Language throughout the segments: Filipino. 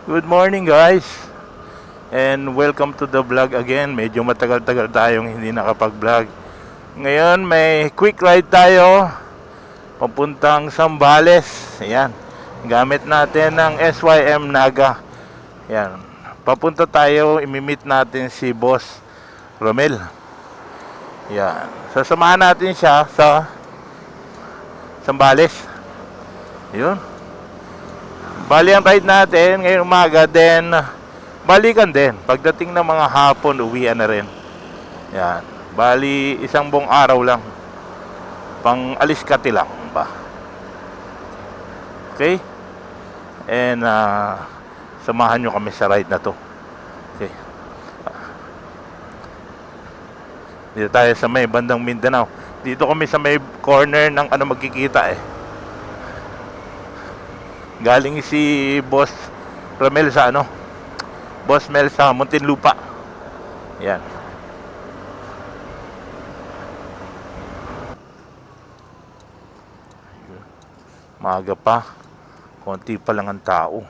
Good morning guys and welcome to the vlog again. Medyo matagal-tagal tayong hindi nakapag-vlog. Ngayon may quick ride tayo papuntang Zambales. Ayan. Gamit natin ng SYM Naga. Ayan. Papunta tayo, imimit natin si Boss Romel. Ayan. Sasamahan natin siya sa Zambales. Yun. Bali ang ride natin ngayong umaga, then balikan din. Pagdating ng mga hapon, uwian na rin. Yan. Bali, isang buong araw lang. Pang aliskati lang ba? Okay? And samahan nyo kami sa ride na to. Okay. Dito tayo sa may bandang Mindanao. Dito kami sa may corner ng magkikita eh. Galing si Boss Romel sa Boss Mel sa Muntinlupa. Yan. Maaga pa. Konti pa lang ang tao.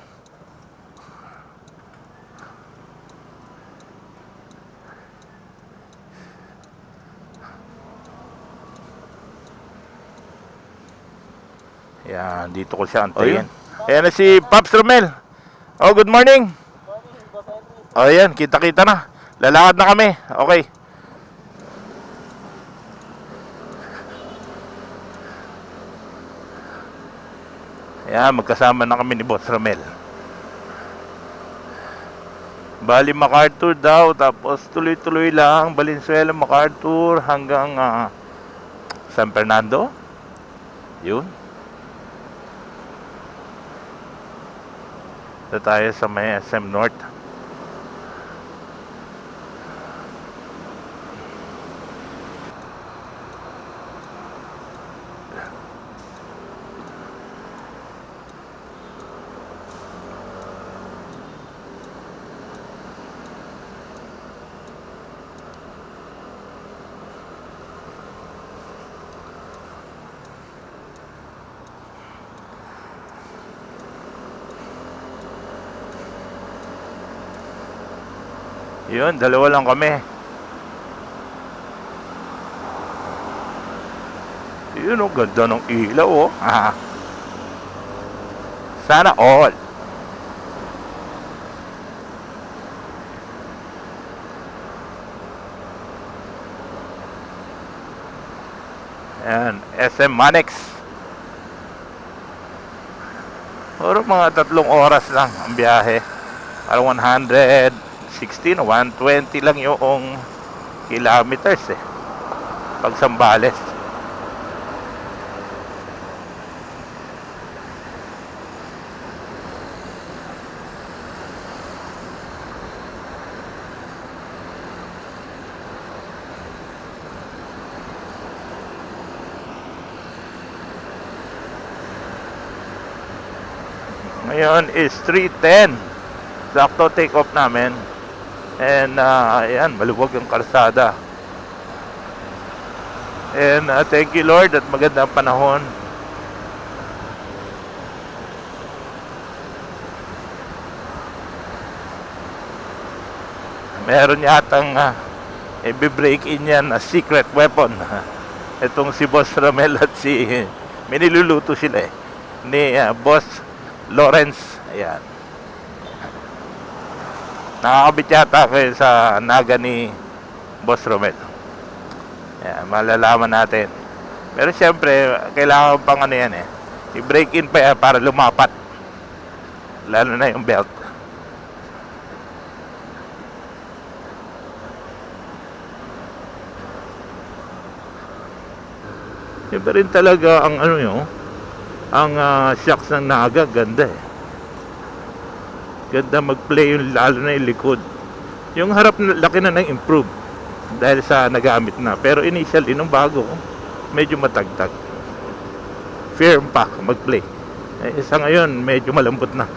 Yan, dito ko siya antayin. Ayan na si Pops Romel. Oh, good morning. Oh, ayan, kita-kita na. Lalakad na kami. Okay. Ayan, magkasama na kami ni Boss Romel. Bali, MacArthur daw. Tapos tuloy-tuloy lang. Valenzuela, MacArthur hanggang San Fernando. Yun. Ito tayo sa may SM North. Yun, dalawa lang kami. Yun oh, ganda ng ilaw oh. Sana all. Ayan, SM Manex. Puro mga 3 oras lang ang biyahe. Parang 116 o 120 lang yung kilometers eh. Pag Zambales. Ngayon is 3:10. Sakto take off namin. And ayan, maluwag ang kalsada. And thank you Lord at magandang panahon. Meron yatang i-break in yan na secret weapon. Itong si Boss Romel at may niluluto sila eh. Ni Boss Lawrence. Ayan. Nakakabit yata kayo sa naga ni Boss Romel. Ayan, malalaman natin. Pero siyempre, kailangan pang yan eh. I-break in pa yan para lumapat. Lalo na yung belt. Siyempre rin talaga ang ang shocks ng naga, ganda eh. Ganda mag-play yung lalo na yung likod. Yung harap laki na nang improve dahil sa nagamit na. Pero initially nung bago, medyo matagtag. Firm pa mag-play. Sa ngayon, medyo malambot na.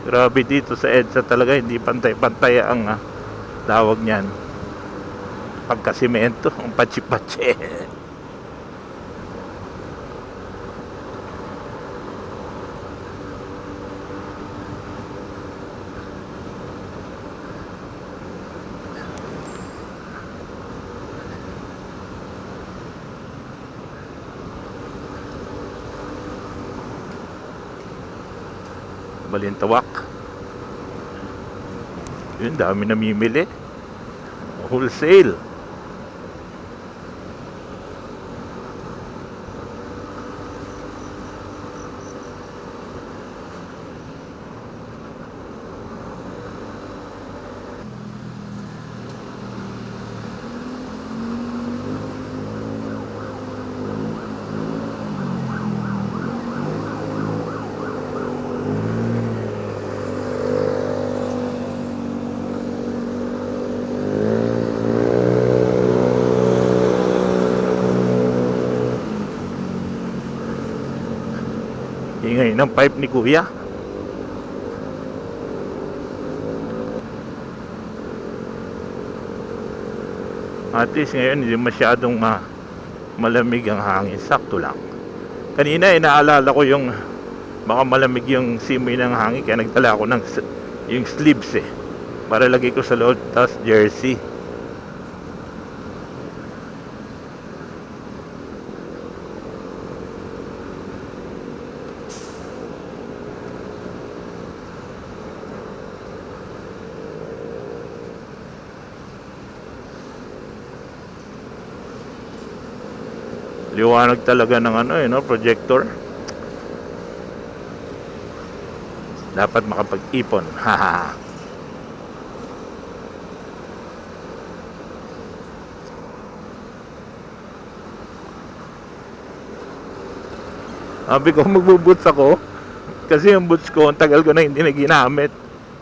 Grabe dito sa EDSA talaga, hindi pantay-pantay ang tawag niyan. Pagkasimento, ang patsi-patsi. Balintawak. Yun, dami namimili. Wholesale. Ingay ng pipe ni Kuya. At least ngayon hindi masyadong malamig ang hangin. Sakto lang. Kanina inaalala ko yung baka malamig yung simoy ng hangin, kaya nagdala ako ng yung sleeves para lagay ko sa loob, tas jersey. Liwanag talaga ng projector. Dapat makapag-ipon. Haha. Sabi ko magbuboots ako kasi yung boots ko, ang tagal ko na hindi na ginamit.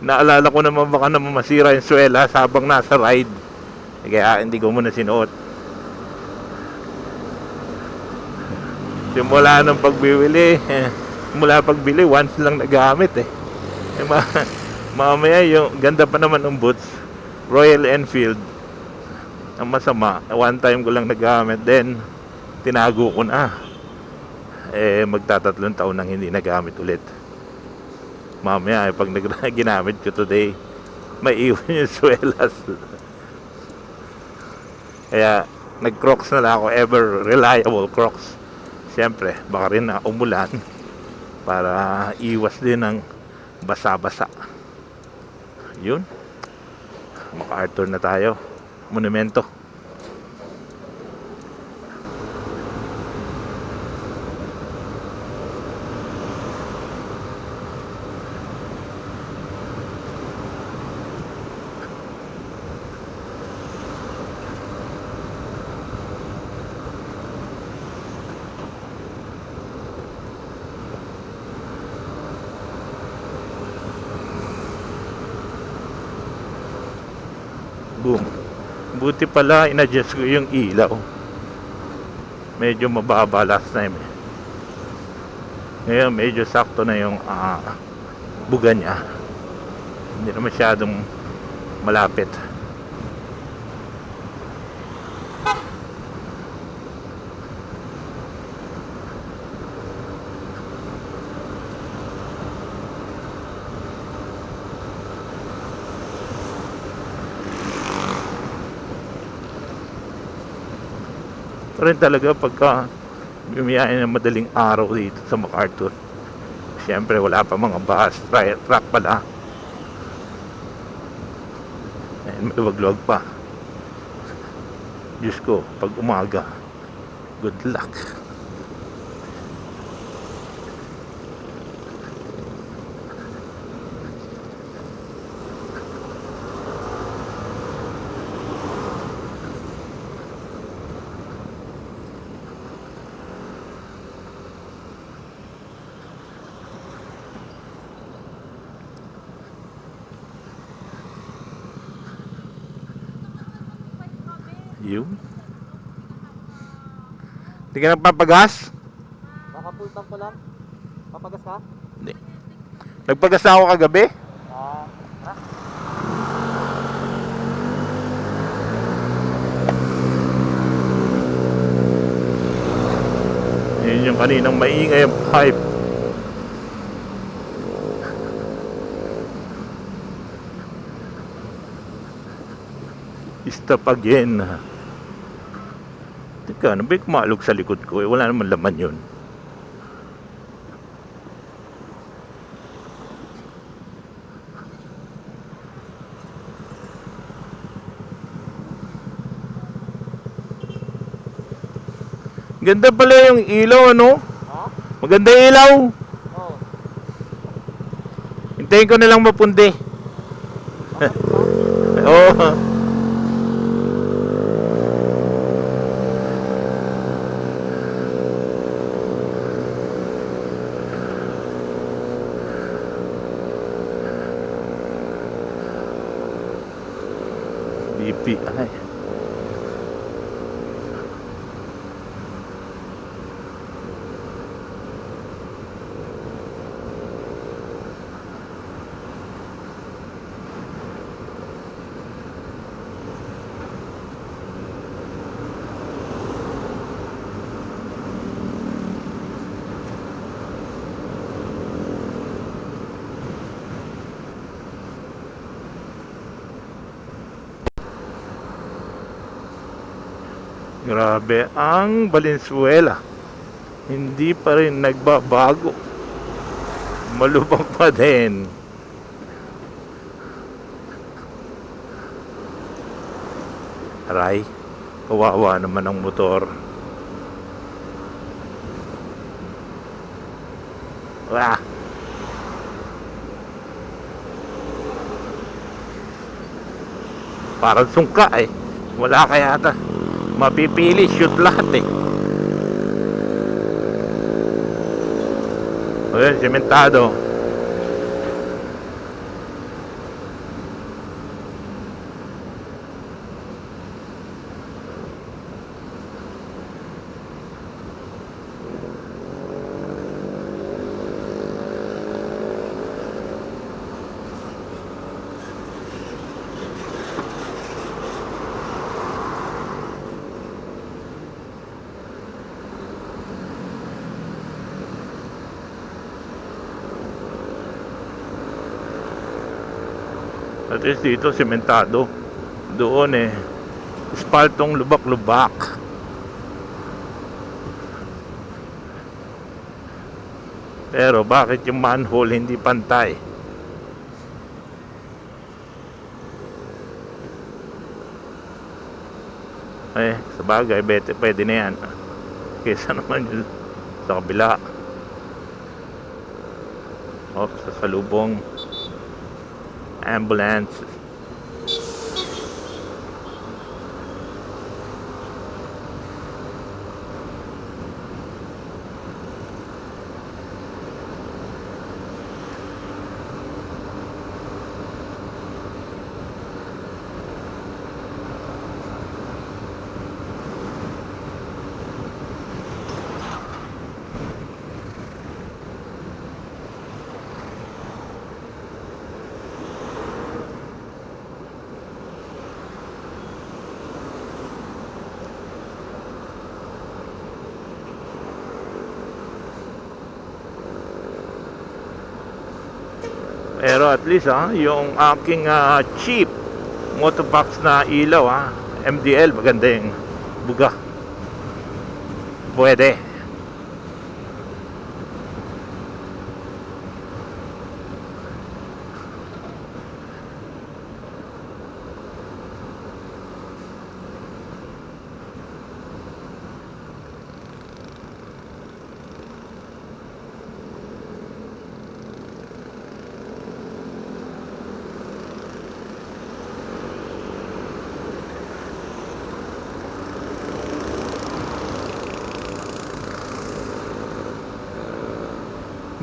Naalala ko naman baka naman masira yung swela habang nasa ride. Kaya hindi ko muna sinuot. Simula ng pagbibili, mula pagbili once lang nagamit mamaya yung ganda pa naman ng boots, Royal Enfield. Ang masama, one time ko lang nagamit, then tinago ko na. Magtatatlong taon nang hindi nagamit ulit. Mamaya pag ginamit ko today, may iwan yung swelas. Kaya nag-Crocs na lang ako, ever reliable Crocs. Siyempre, baka rin na umulan para iwas din ng basa-basa. Yun. MacArthur na tayo. Monumento. Boom. Buti pala in-adjust ko yung ilaw. Medyo mababa last time Ngayon medyo sakto na yung buga niya. Hindi na masyadong malapit. Pero talaga pagka bumiyahe ng madaling araw dito sa MacArthur, siyempre wala pa mga bus, truck pala. Maluwag-luwag pa. Diyos ko, pag umaga, good luck. Yun. Hindi ka nagpapagas? Naka full tank ko lang. Papagas ka? Hindi. Nagpagas na ako kagabi. Yun yung kaninang maingay ang pipe. Stop again. Teka, ano ba yung kumalog sa likod ko? Wala naman laman yun. Ganda pala yung ilaw, ano? Maganda yung ilaw. Hintayin ko na lang mapundi. Oo. BPI. Grabe ang Valenzuela. Hindi pa rin nagbabago. Malubog pa din. Aray, kawawa naman ang motor. Wah! Parang sungka eh. Wala kaya ata. Mapipili, shoot lahat eh. Ayan, sementado. At least dito sementado. Doon eh asphaltong lubak-lubak. Pero bakit yung manhole hindi pantay? Eh, sabagay, pwede na yan. Kesa naman yun sa kabila. O, sa salubong. Ambulance. Pero at least yung aking cheap motobox na ilaw MDL, maganda yung buga. Pwede.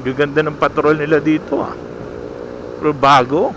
Gaganda ng patrol nila dito pero bago.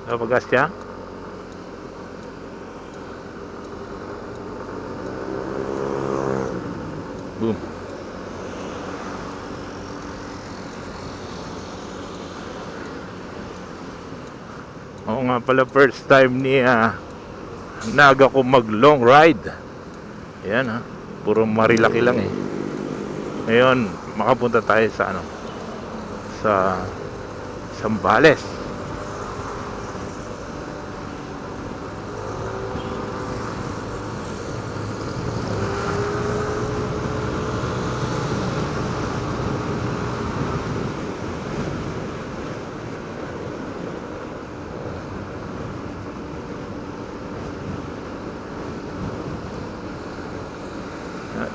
Napagas siya. Boom. Oo nga pala, first time ni Naga ko mag long ride. Ayan puro marilaki lang eh. Ngayon makapunta tayo sa sa Zambales.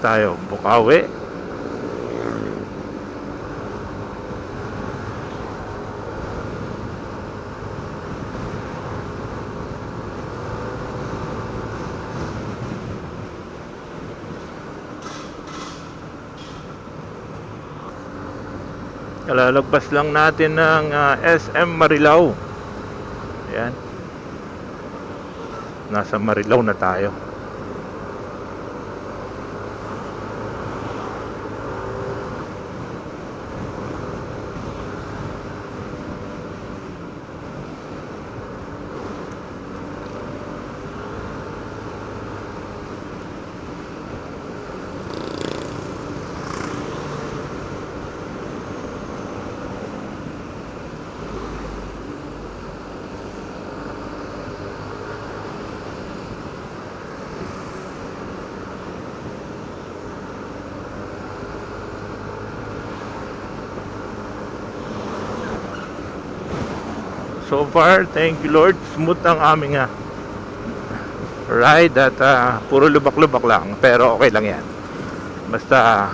Tayo Bukawi. Kalalagpas lang natin ng SM Marilao. Ayan, nasa Marilao na tayo. So far, thank you Lord, smooth ang aming ride at puro lubak-lubak lang, pero okay lang yan. Basta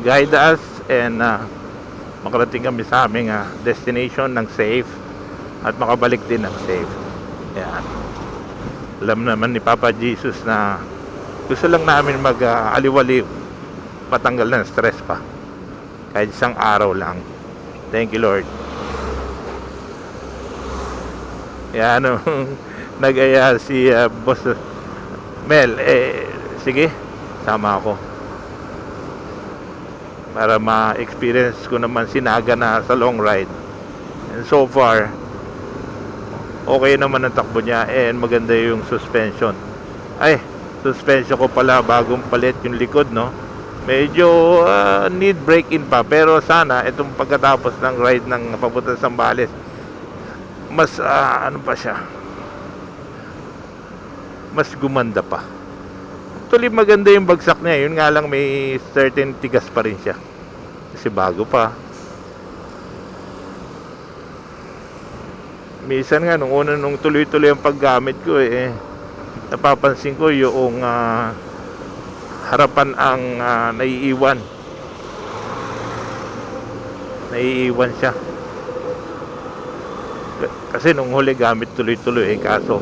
guide us and makarating kami sa aming destination ng safe at makabalik din ng safe. Yan. Alam naman ni Papa Jesus na gusto lang namin mag-aliwaliw, patanggal ng stress pa kahit isang araw lang. Thank you Lord. Yan nag-aya si Boss Mel, sige, sama ako para ma-experience ko naman si Naga na sa long ride. And so far okay naman ang takbo niya and maganda yung suspension. Suspension ko pala, bagong palit yung likod, no? Medyo need break-in pa, pero sana itong pagkatapos ng ride ng papunta sa Zambales mas pa siya, mas gumanda pa. Actually maganda yung bagsak niya, yun nga lang may certain tigas pa rin siya kasi bago pa. Minsan nga nung tuloy-tuloy ang paggamit ko napapansin ko yung harapan ang naiiwan siya. Kasi nung huli gamit tuloy-tuloy kaso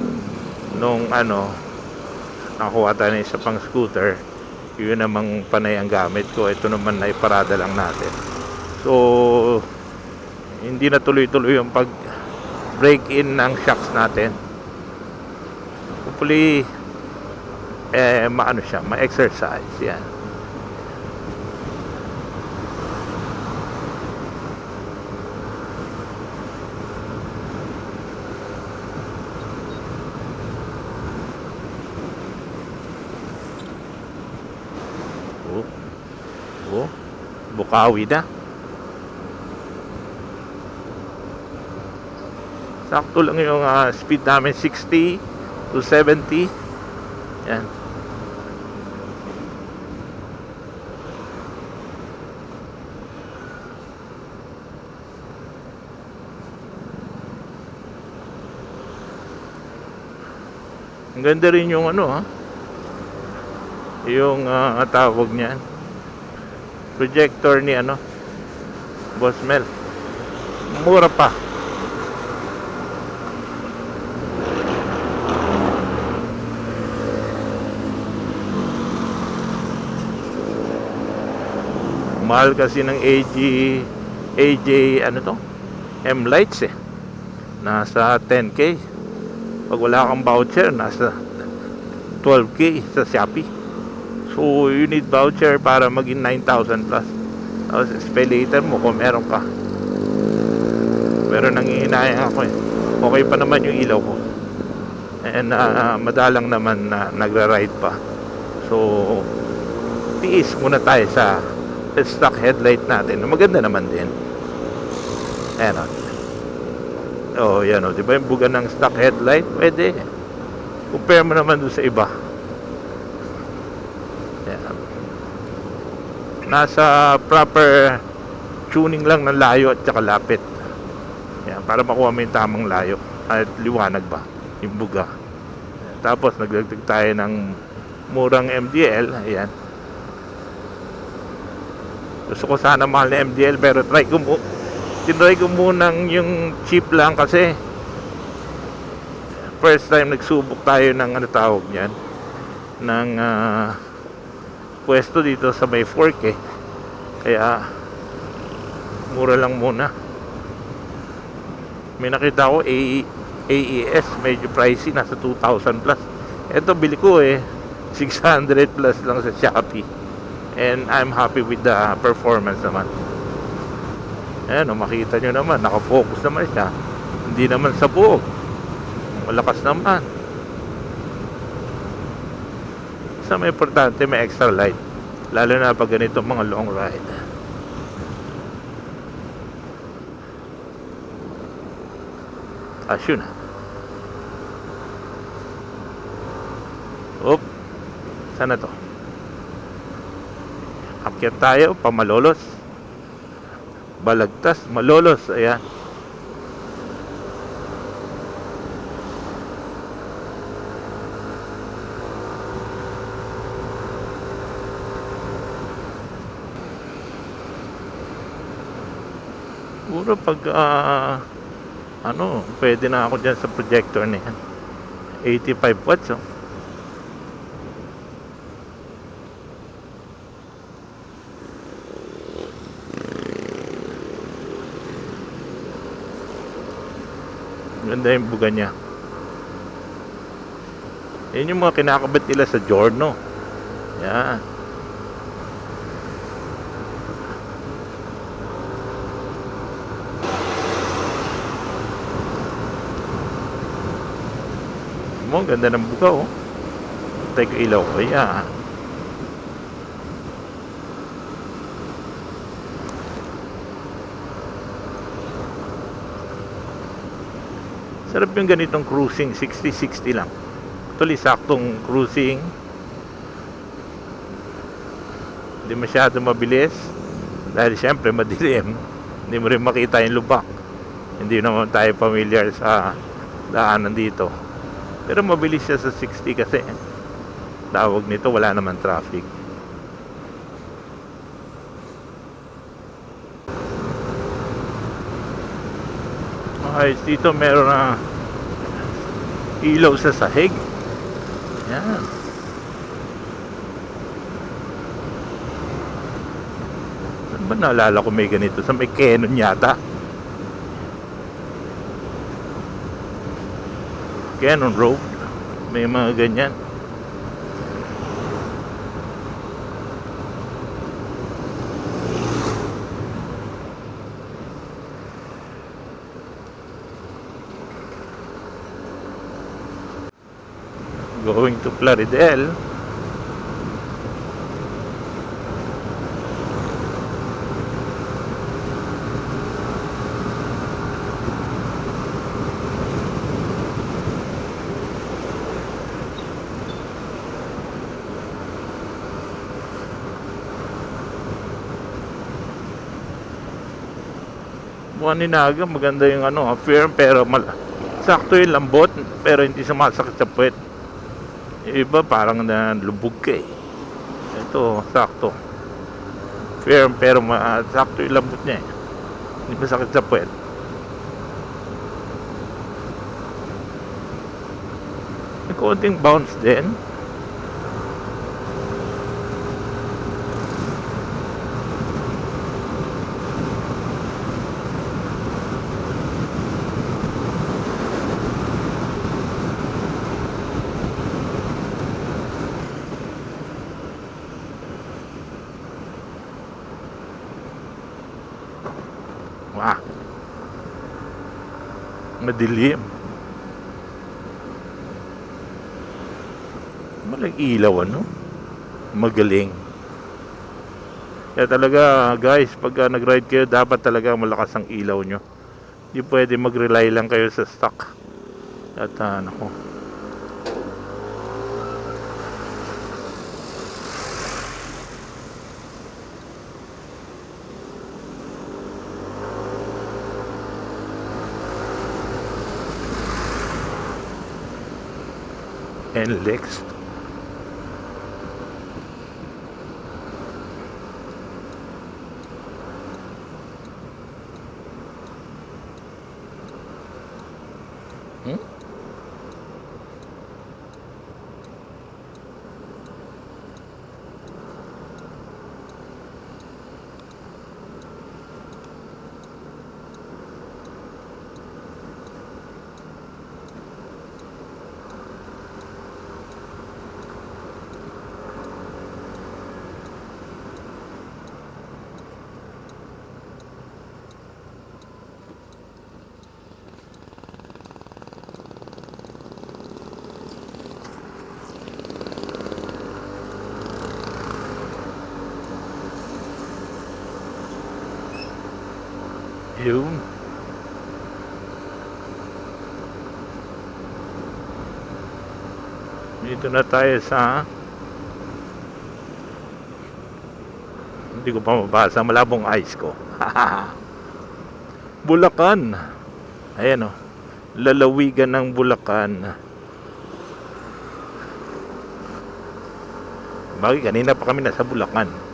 nung nakuha tayo ng isa pang scooter, yun namang panay ang gamit ko. Ito naman na iparada lang natin, so hindi na tuloy-tuloy yung pag break in ng shocks natin. Hopefully siya, ma-exercise yan. Bukawi na. Sakto lang yung speed namin, 60 to 70. Yan. Ang ganda rin yung yung tawag niyan, projector ni Boss Mel. Mura pa. Mahal kasi ng AJ M lights nasa 10K. Pag wala kang voucher, nasa 12K sa Shopee. So you need voucher para maging 9,000 plus. Tapos pay later mo kung meron ka. Pero nangihinayang ako eh. Okay pa naman yung ilaw ko. And madalang naman na nagra-ride pa. So tiis muna tayo sa stock headlight natin. Maganda naman din. Ayan o. Oh, yan o. Diba yung buga ng stock headlight? Pwede. Compare mo naman doon sa iba. Ayan. Nasa proper tuning lang ng layo at saka lapit. Ayan, para makuha mo yung tamang layo. At liwanag ba? Yung buga. Ayan. Tapos nagdagdag tayo ng murang MDL. Ayan. Gusto ko sana mahal na MDL pero tinry ko munang yung cheap lang kasi first time nagsubok tayo ng ano tawag niyan ng pwesto dito sa may fork eh. Kaya mura lang muna. May nakita ko AES medyo pricey, nasa 2,000 plus. Ito bili ko eh 600 plus lang sa Shopee. And I'm happy with the performance naman. Ayan, makita nyo naman, nakafocus naman siya. Hindi naman sa buo. Malakas naman. Sa may importante, may extra light. Lalo na pag ganito mga long ride. Yun na. Oop. Sana to? Akyat tayo, Pamalolos. Balagtas, Malolos. Ayan. Puro pag pwede na ako dyan sa projector na yan. 85 watts oh. Ganda yung buga niya. Yan yung mga kinakabat nila sa Giorno. Yan. Mo, ganda ng buga oh. Teka ilaw ko. Yan. Sarap yung ganitong cruising, 60-60 lang. Actually, saktong cruising. Hindi masyado mabilis. Dahil syempre madilim. Hindi mo rin makita yung lubak. Hindi naman tayo familiar sa daanan dito. Pero mabilis siya sa 60 kasi tawag nito, wala naman traffic. Okay, dito meron na ilaw sa sahig. Yan. Saan ba naalala ko may ganito? Sa may Canon yata. Canon Road. May mga ganyan. Going to Plaridel. Buwaninaga, maganda yung firm pero sakto yung lambot pero hindi sumasakit sa puwet. Iba parang nalubog ka eh. Ito, sakto. Firm pero sakto yung lambot niya eh. Hindi masakit sa puwet. May konting bounce din. Ah, madilim. Malang ilaw, ano? Magaling. Kaya talaga, guys, pag nag-ride kayo, dapat talaga malakas ang ilaw nyo. Hindi pwede mag-rely lang kayo sa stock. At nako. And Lex. Hmm? Yun. Dito na tayo sa, hindi ko pa mabasa, malabong eyes ko. Bulacan. Ayan o. Lalawigan ng Bulacan. Bagay, kanina pa kami nasa Bulacan.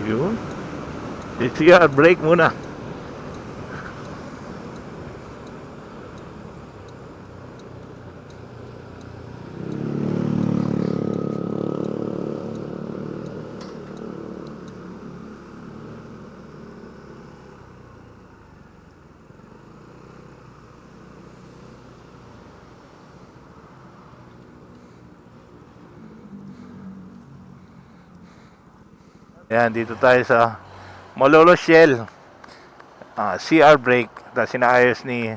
Yun. Sige, break muna. Yan, dito tayo sa Malolo Shell. CR brake. Tapos sinaayos ni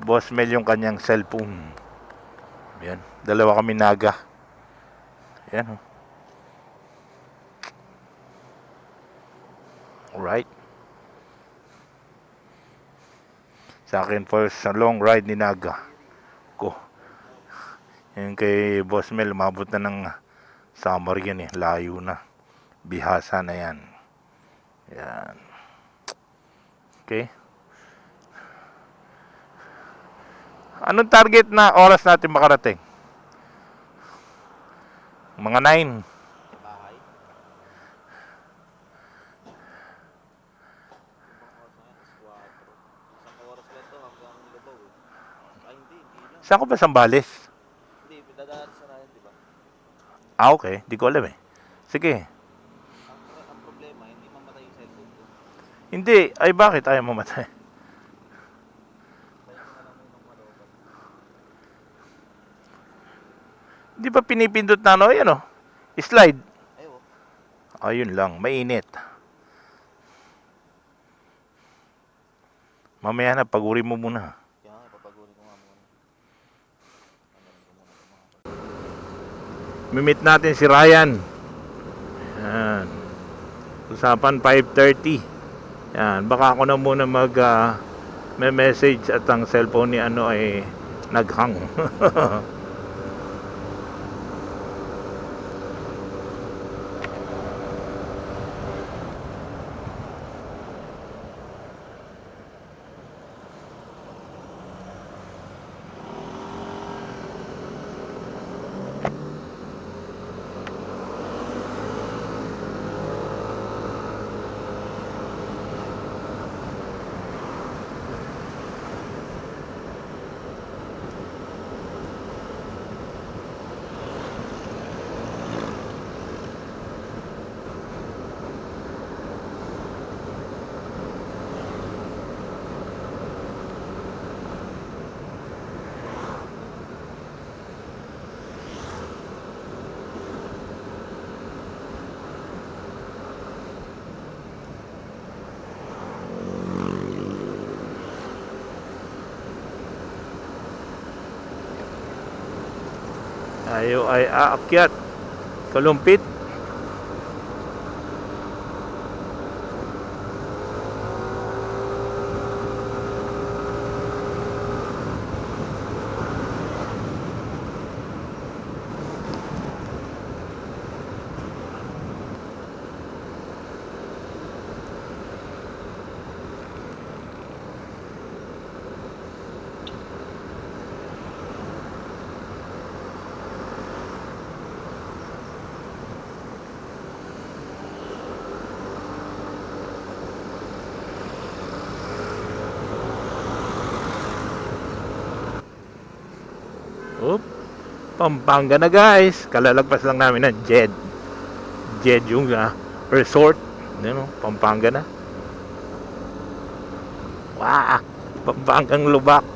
Boss Mel yung kanyang cellphone. Yan, dalawa kami naga. Yan. Alright. Sa akin first sa long ride ni Naga ko. Yan kay Boss Mel, umabot na ng summer yan eh. Layo na. Bihasa na yan. Yan. Okay. Anong target na oras natin makarating? Mga 9. Bahay. Isang oras lang to hanggang Lubao eh. Ay hindi lang. Saan ko ba Sambales? Hindi, dadaan sa Ryan, di ba? Okay. Di ko alam eh. Sige. Ang problema, hindi mamatay yung cellphone ko. Hindi. Ay bakit ayaw mamatay? Kaya ko na lang munang malobat. Di ba pinipindot na ano? Yan o. Slide. Ayaw. Ayun lang. Mainit. Mamaya na. Paguri mo muna. Kaya nga, ipapaguri ko nga muna. Ano ko muna ito mga Mimit natin si Ryan. Yan. Usapan 5:30. Yan. Baka ako na muna may message at ang cellphone ni ano ay naghang. Tayo ay aakyat. Kalumpit. Oop. Pampanga na guys. Kalalagpas lang namin ng Jed. Jed yung resort. Ano, Pampanga na. Wow! Pampangang Lubak.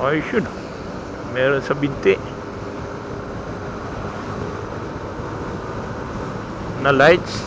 Ayos yun. Meron sa binti na lights.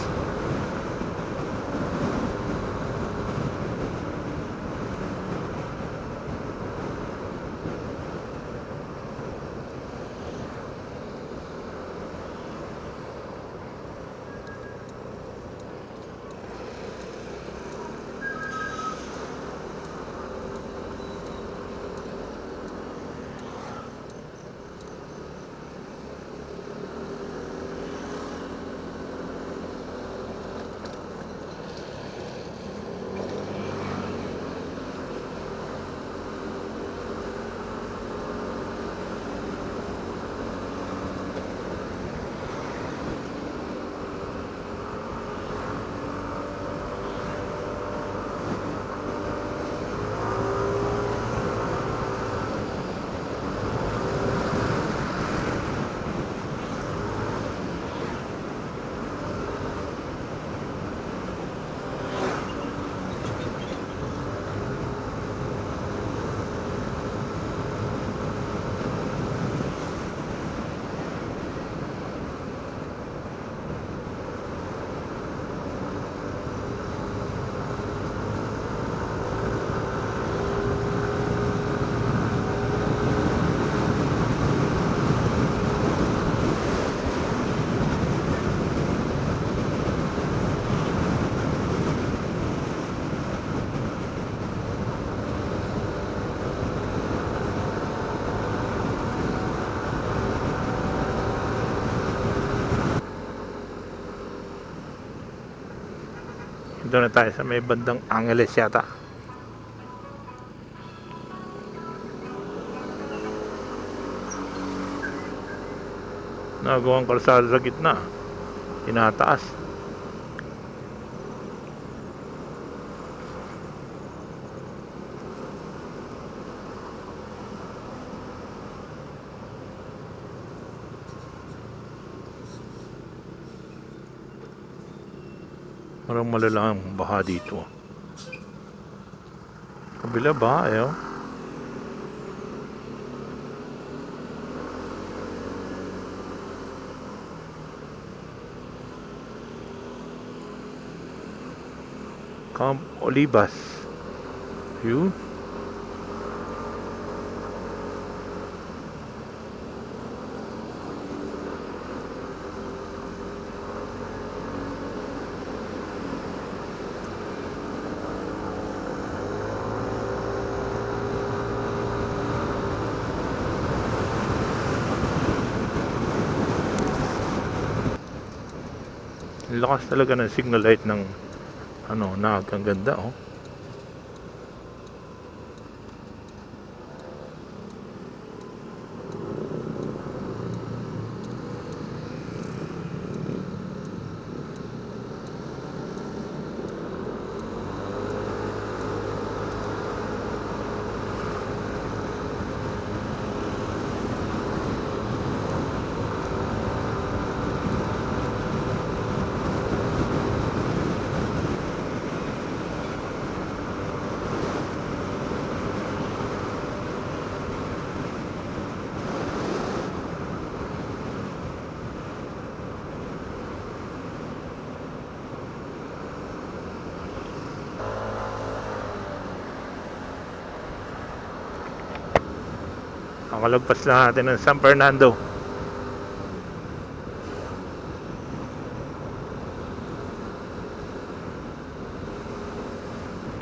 Doon na tayo sa may bandang Angeles yata. Nagawang kalsada sa gitna. Tinataas. Parang malalang baha dito. Kabila ba? Ayaw. Camp Olivas. Yun. Lakas talaga ng signal light ng ang ganda oh. Nakalagpas na natin ng San Fernando.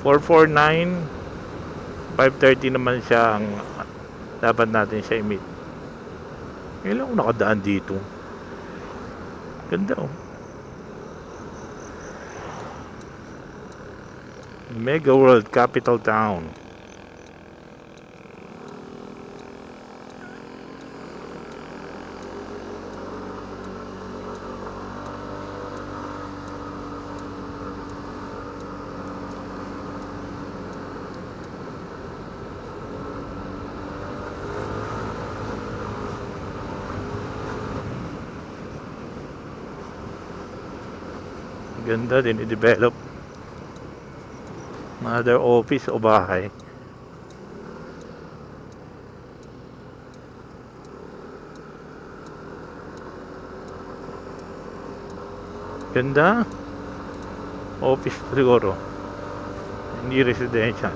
$449, 530 naman siya ang dapat natin siya i-meet. Ngayon lang ako nakadaan dito. Ganda oh. Mega World Capital Town. Ganda din i-develop. Another office o bahay. Ganda. Office siguro. Hindi residential.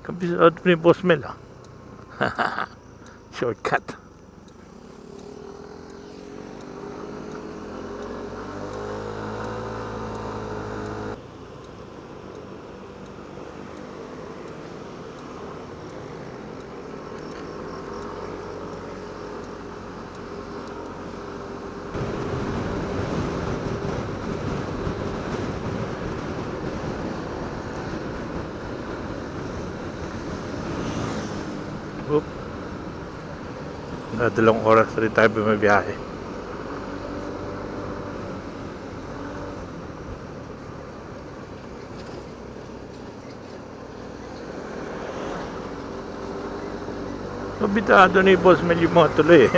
Kabisado ni Boss Mel ah. Shortcut. Oop. Dalawang oras rin tayo bumabiyahe. Kabitado ni Boss Mel yung mga tuloy eh.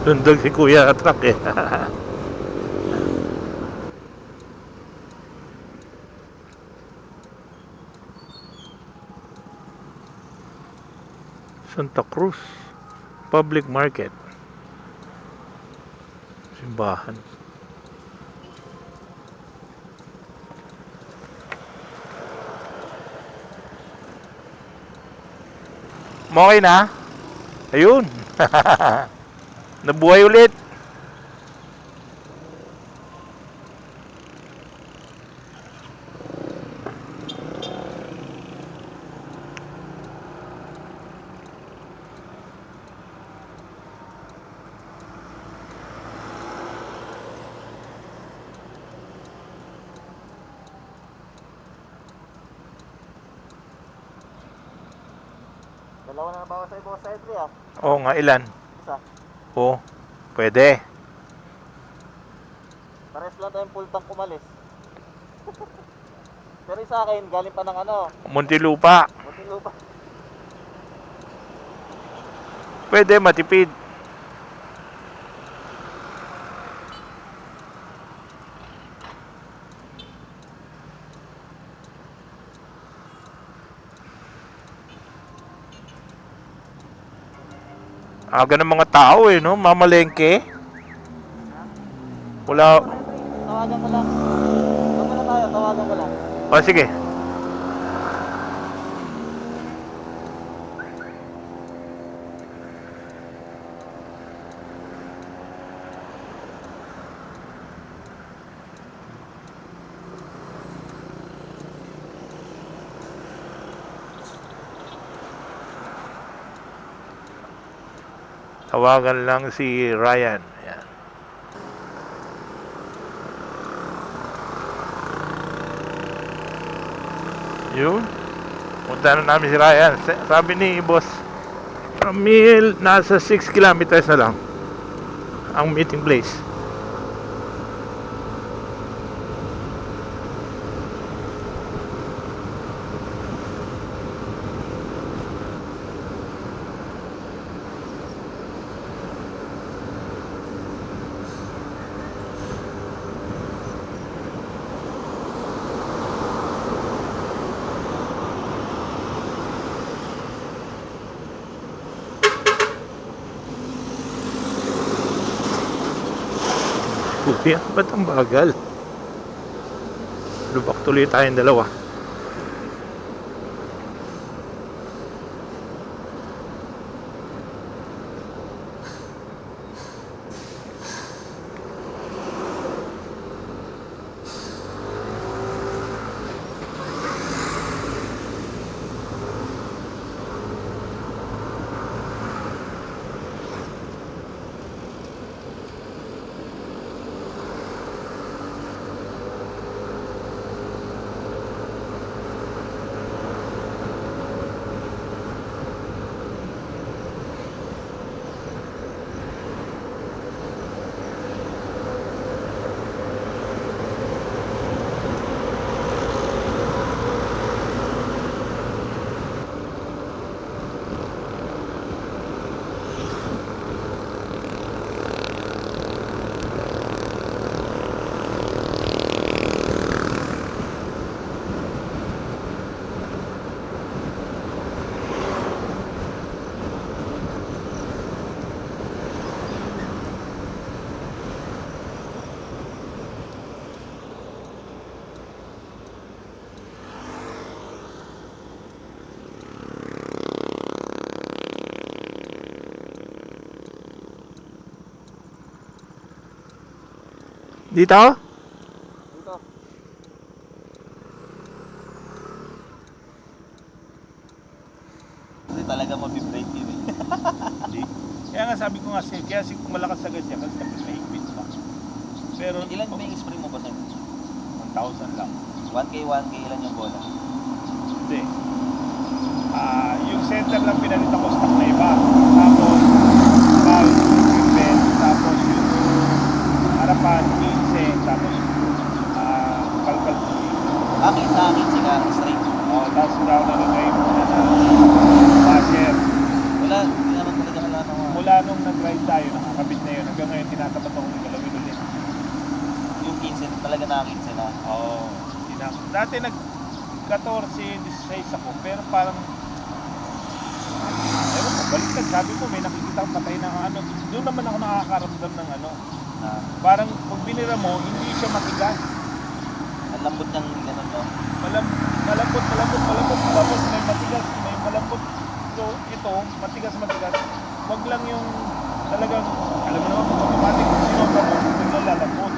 Tundog si Kuya truck eh. Santa Cruz Public Market. Simbahan. Okay na? Ayun. Nabuhay ulit. Dalawa na nabawas sa ibawas sa entry ah. Oo nga, ilan? Isa. Oo, pwede. Pares lang tayong full tank umalis. Pero sa akin, galing pa ng ano, Muntinlupa. Muntinlupa. Pwede, matipid. Aga ng mga tao eh, no? Mamalengke. Wala. Tawagan ko lang. Huwag na tayo, tawagan ko lang. O, sige. Tawagan lang si Ryan. Ayan. Yun. Punta na namin si Ryan. Sabi ni Boss From Mill, nasa 6 kilometers na lang ang meeting place. Kuya, ba't ang bagal? Lubak tuloy tayong dalawa. Dito? Dito. Kasi talaga mabibrake yun eh. Hindi. Kaya nga sabi ko nga, kaya malakas agad siya kasi tapos mahigpit pa. Pero Ilan ba yung spray mo ba sir? 1,000 lang. 1K, 1K, ilan yung bola? Hindi. Yung center lang pinalitan ko stock na iba. Tapos, valve, yung belt, tapos yung harapan, 15, tapos kalkal po. Akin sa akin, siga, straight. Tapos daw nalagay mo na washer. Wala, hindi naman talaga wala nang Mula nung nag-ride tayo, nakakabit na yun. Hanggang ngayon, tinatapat ako ng galawin ulit. yung 15, talaga na 15 na. Oo. Dati nag-14, 16 ako, pero parang ewan ko, baliktad. Sabi ko, may nakikita akong patay na ano. Doon naman ako nakakaramdam ng ano. Parang pag binira mo, hindi siya matigas. Ang lambot ng gano'n no? Malambot. Tapos may matigas, may malambot. So, ito, matigas. Wag lang yung talagang, alam mo naman, kung automatic, sinobra mo, biglang lalambot.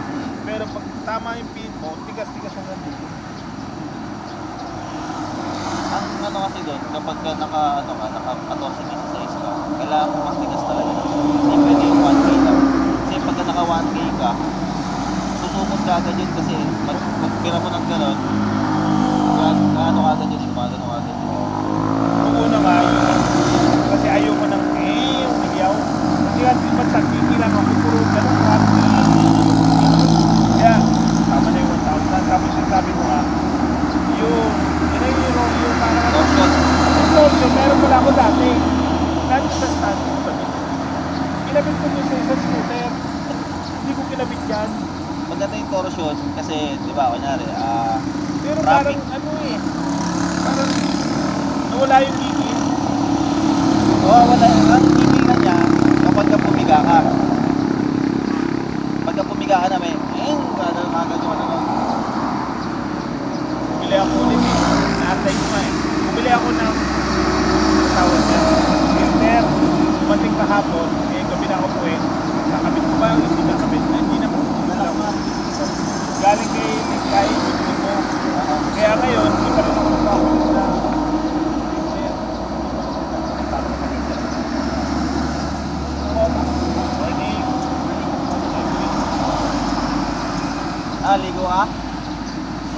Pero pag tama yung pin mo, tigas ang nandito. Ang ano kasi doon, kapag ka naka 14 16 ka, kailangan mo magtigas talaga. Hindi pwede yung 1K lang. Kasi pagka naka 1K ka, susukot ka agad yun kasi pagpira mo ng gano'n, ano ka agad yun, gumagano ka agad yun. Yung una nga, kasi ayaw ko ng umiyaw. Kasi nga, di ba sa kikilang ako, puro ganun ka. Kaya, tama na yung 1,000. Tapos yung sabi ko nga, yung parang torsion, meron pala ako dati. Dati sa stand, kinabit ko yung sa isang scooter. Hindi ko kinabit yan. Maganda yung torsion kasi, di ba, kunyari, Pero traffic. parang parang nawala yung gigil. Oo, wala. Ang gigil na niya kapag ka pumiga ka. Pagka pumiga ka na may, agad yung ano. Bumili ako ulit eh. Naantay ko nga eh. Bumili ako ng tawag niya. Filter. Dumating kahapon. Eh, gabi na ako po eh. Nakabit ko ba? Hindi nakabit. Hindi naman. Galing kay bibili mo. Kaya ngayon, hindi pa rin ako nagpakulit na filter. Ligo ka?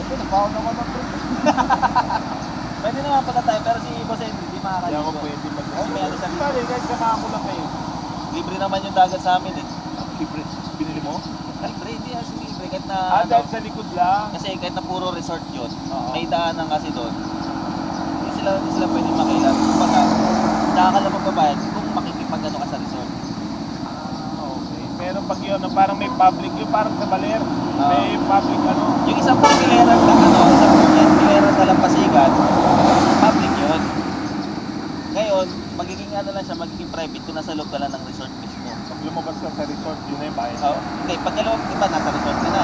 Ito, nagpawag ako ng trip. Pwede Pwede naman pala tayo, pero si Boss Henry, di Hindi makakaligo. ako pwede mag... Kasi may ano sa ligo. Pare, guys, samahan ko lang kayo. Libre naman yung dagat sa amin eh. Libre. Binili mo? Libre, hindi as libre. Kahit na, Dahil sa likod lang. kasi kahit na puro resort yun, Oo. may daanan kasi doon. Hindi sila pwede makilang. Kumbaga, nakakalang magbabayad kung makikipag ano ka sa resort. Okay. Pero pag yun, parang may public yun, parang sa Baler. May public ano. Yung isang pong pilera na ano, isang pong pilera na Dalampasigan, public yun. Ngayon, magiging ano lang siya, magiging private kung nasa loob ka lang ng resort mismo. Pag lumabas ka sa resort, yun na yung bayan. So, hindi, pagkalawag iba, nasa resort ka na.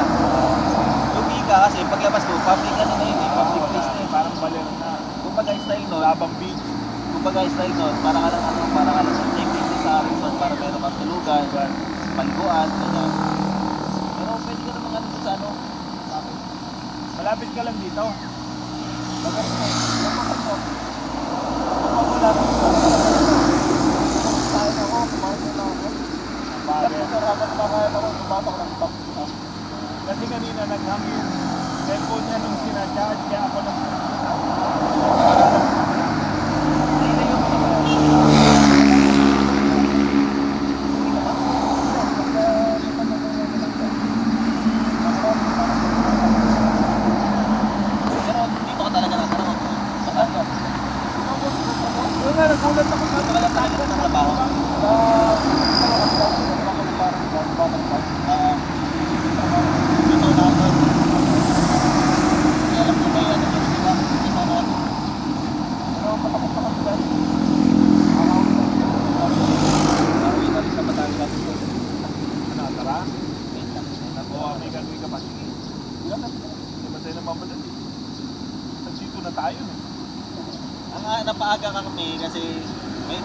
Lugi ka kasi paglabas mo, public ano na yun eh, public place na yun. Parang Baler na. Kumbaga style nun, Labang beach. kumbaga style nun, para ka lang ano, para ka lang activity sa resort, para meron kang tulugan, paliguan, ganyan. Pero pwede ka naman ano sa ano, Malapit ka lang dito. bagar mo, lapatan mo. Wala rin ito. Tayo na ako, kumain na ako. Pare. Sarap na kaya ako, tumatak ng top. Kasi kanina nag-hang yung cellphone niya nung sinacharge, kaya ako lang Pero dito ka talaga natanaw. Saan ka? Yung nga, nagulat ako sa Talaga tayo ng trabaho. Dito na ako. Alam mo ba yung ano yun, di ba? Dito na ako. Pero patakot na kasi dahil. Arawi na rin sa Batangas. Tara. Wait lang. Oo, may gagawin ka pa. Sige. Hindi ba tayo namamadali? Nandito na tayo. Ang napaaga ka kami kasi may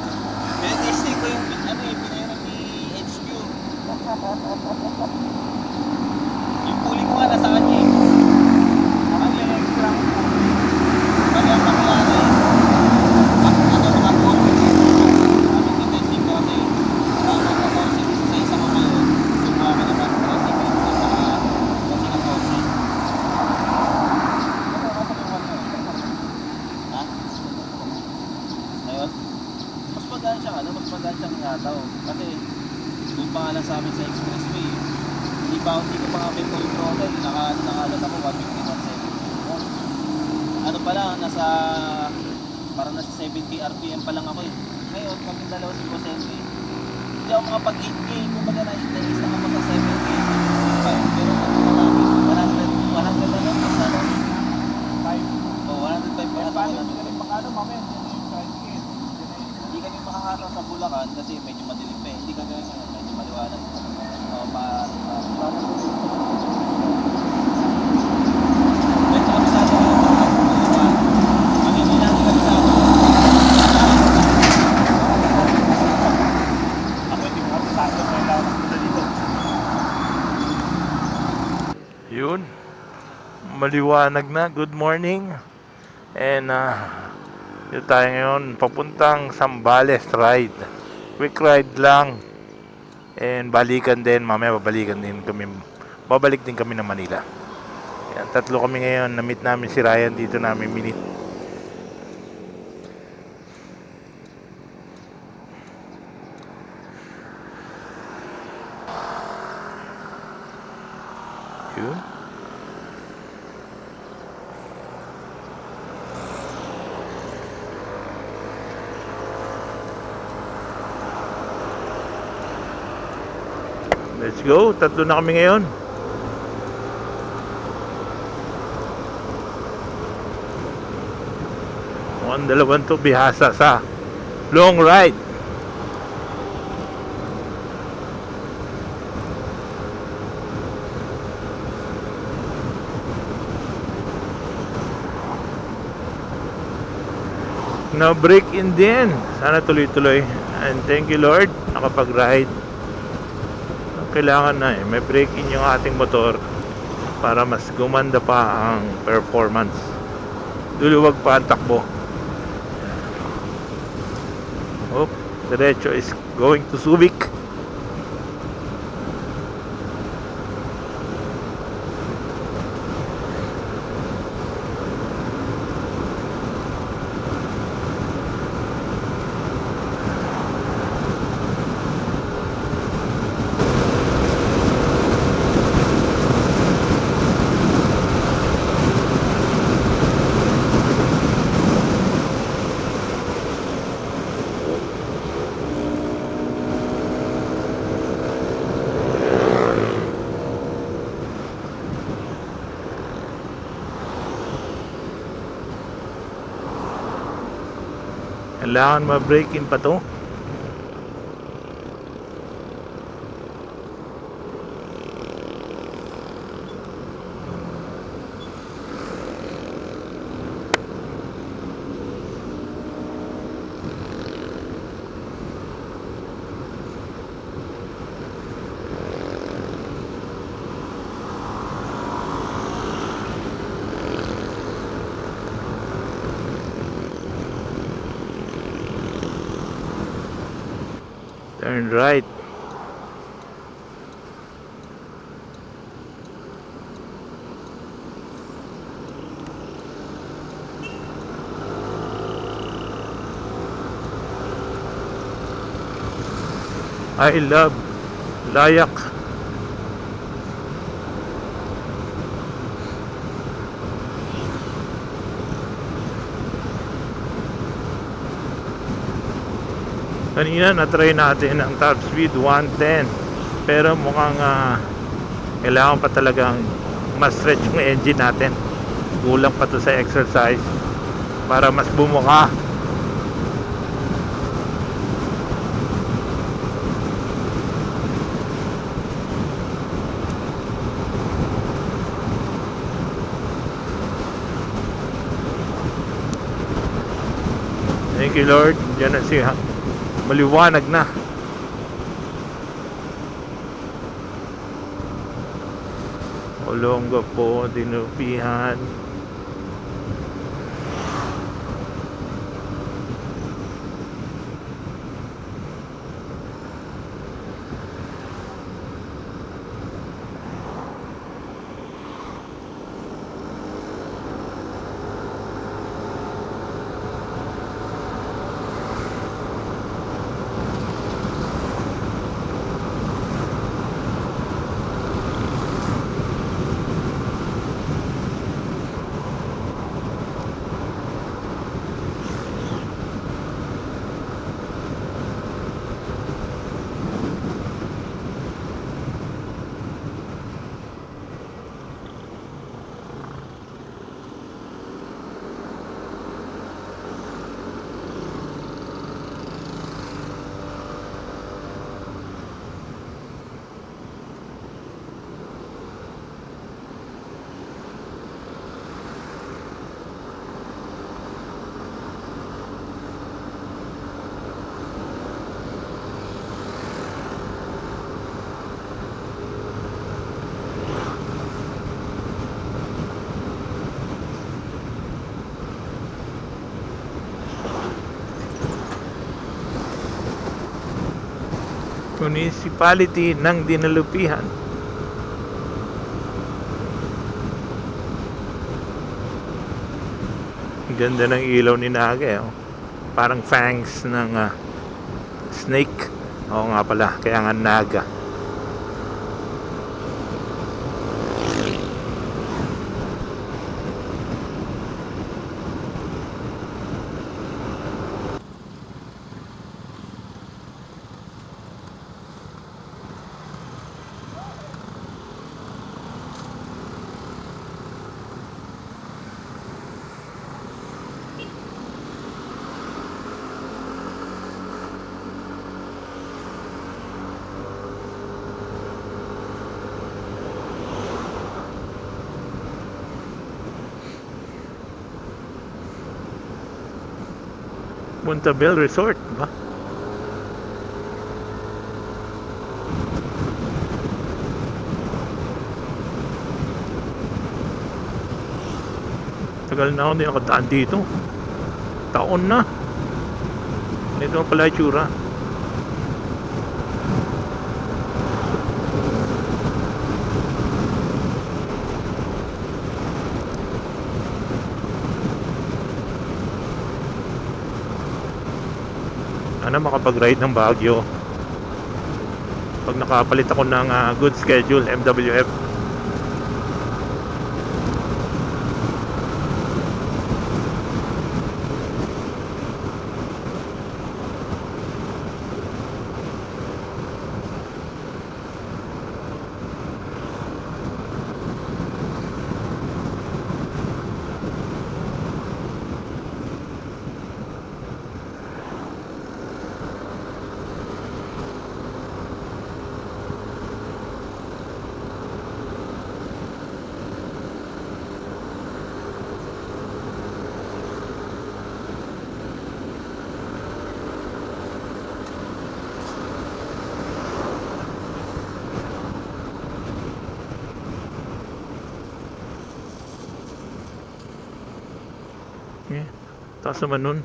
testing ko yung ano eh, pinayran ni HQ. Yung puli ko nga nasa kanya eh. Ang yung extra mo. Bali ang nangyari, ano nakapon. Ano yung testing ko kasi sa isa ko ngayon, yung mga naman testing ko sa kasi ng coaching. Ha? Ngayon, mas magaan siyang ano, mas magaan siyang ngataw. Kasi doon pa nga lang sa amin sa expressway, hindi ko pa nga may full throttle, nakalat ako 150 ano pa lang, parang nasa 70 RPM pa lang ako eh. Ngayon, kami dalawa si Boss Henry, hindi ako makapag 8K, kumbaga na-is na ako sa 7K, 7.5, pero ano namin, 100 na lang, basta no? 5. O, 105 pa Eh, ata paano ko lang. hindi ka rin makano, mamaya hindi na yung side gate. Hindi kami makakataw sa Bulacan kasi medyo madilim pa eh. Hindi kagaya ngayon, medyo maliwanag. Medyo kami sa atin yung magiging natin kami sa atin. Ako hindi ko matatalo sa ilang na dito. Yun. Maliwanag na. Good morning. And dito tayo ngayon papuntang Zambales ride. Quick ride lang. And balikan din. Mamaya babalik din kami ng Manila. Yan, tatlo kami ngayon. Na-meet namin si Ryan dito namin minute. Yun. Let's go. Tatlo na kami ngayon. Mukhang dalawang to bihasa sa long ride. Na break in din. Sana tuloy-tuloy. And thank you Lord, nakapag-ride. Kailangan na may break in yung ating motor para mas gumanda pa ang performance. Luluwag pa ang takbo. Oh, diretso is going to Subic. Kailangan ma-break in pa to. Turn right. I love Layak. Kanina na-try natin ang top speed 110, pero mukhang kailangan pa talagang mas stretch yung engine natin. Kulang pa to sa exercise para mas bumuka. Thank you Lord. Diyan na siya. Maliwanag na. Olonga po, dinupihan. Municipality ng Dinalupihan. Ganda ng ilaw ni Naga, oh. Parang fangs ng snake. Oo nga pala, kaya nga Naga. Montabel Resort ba? Tagal na ako hindi nakadaan dito. Taon na. Ito pala yung tsura. Sana makapag-ride ng Baguio pag nakapalit ako ng good schedule MWF. Taas naman nun.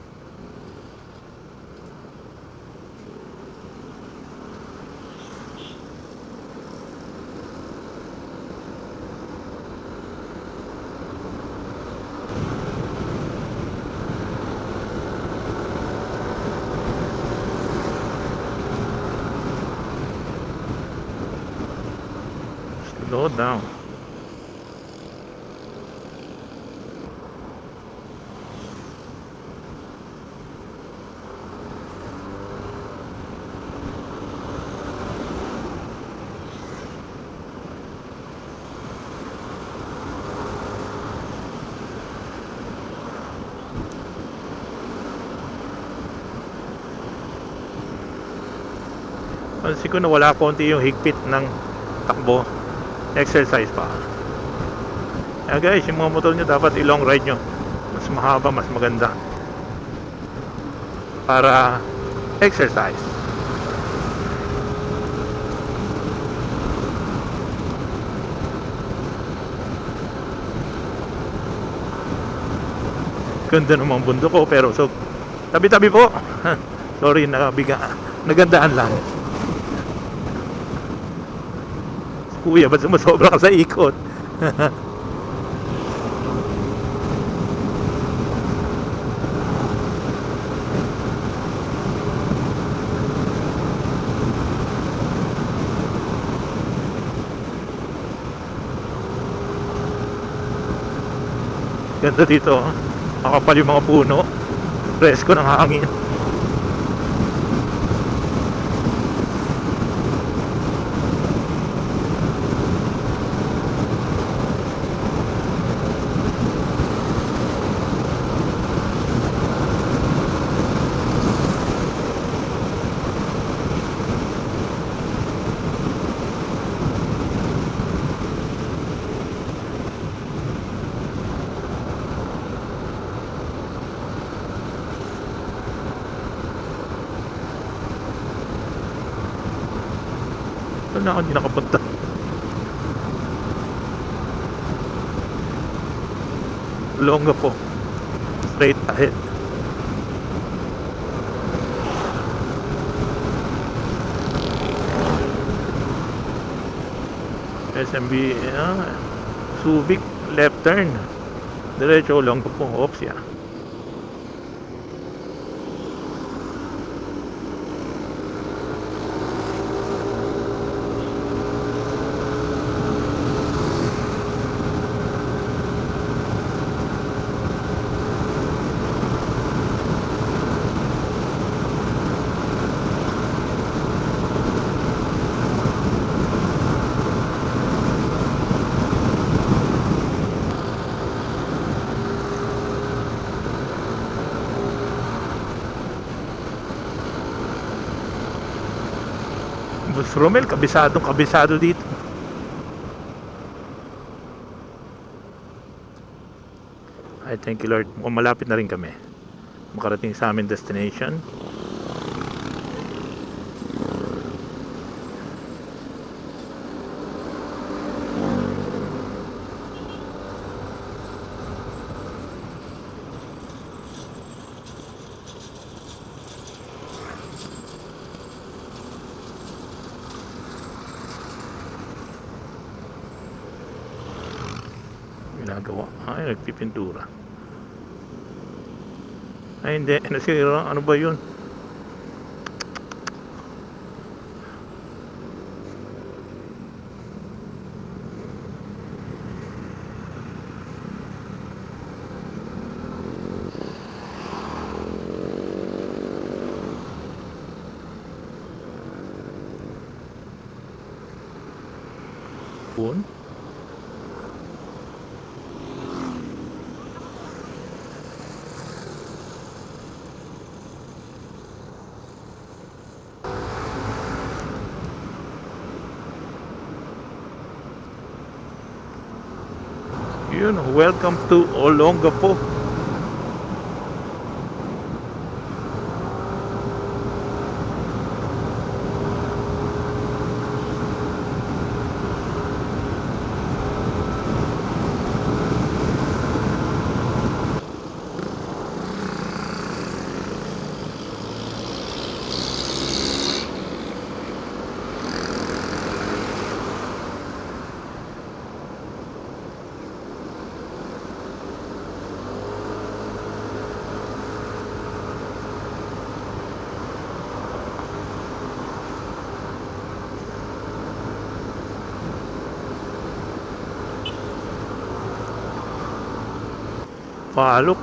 Slow down. Pansin ko na wala konti yung higpit ng takbo. Exercise pa. Kaya guys, yung mga motor nyo dapat i-long ride nyo. Mas mahaba, mas maganda. Para exercise. Ganda namang bundok ko, pero so tabi-tabi po. Sorry, nagandaan lang. Kuya, ba't sumasobra ka sa ikot? Ganda dito. Makapal yung mga puno. Presko ng hangin. Saan na ako hindi nakapunta? Longga po. Straight ahead. SMB Subic left turn. Diretso Longga po. Oops, yeah. Boss Romel, kabisado dito. I thank you Lord. Mukhang malapit na rin kami makarating sa aming destination. Ginagawa. Ay, nagpipintura. Ay, hindi. Nasira. Ano ba yun? Yun. Yun, welcome to Olongapo. Sampalok.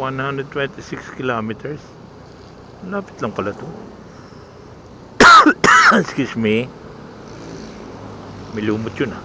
$126 kilometers. Lapit lang pala to. Excuse me. May lumot yun ah.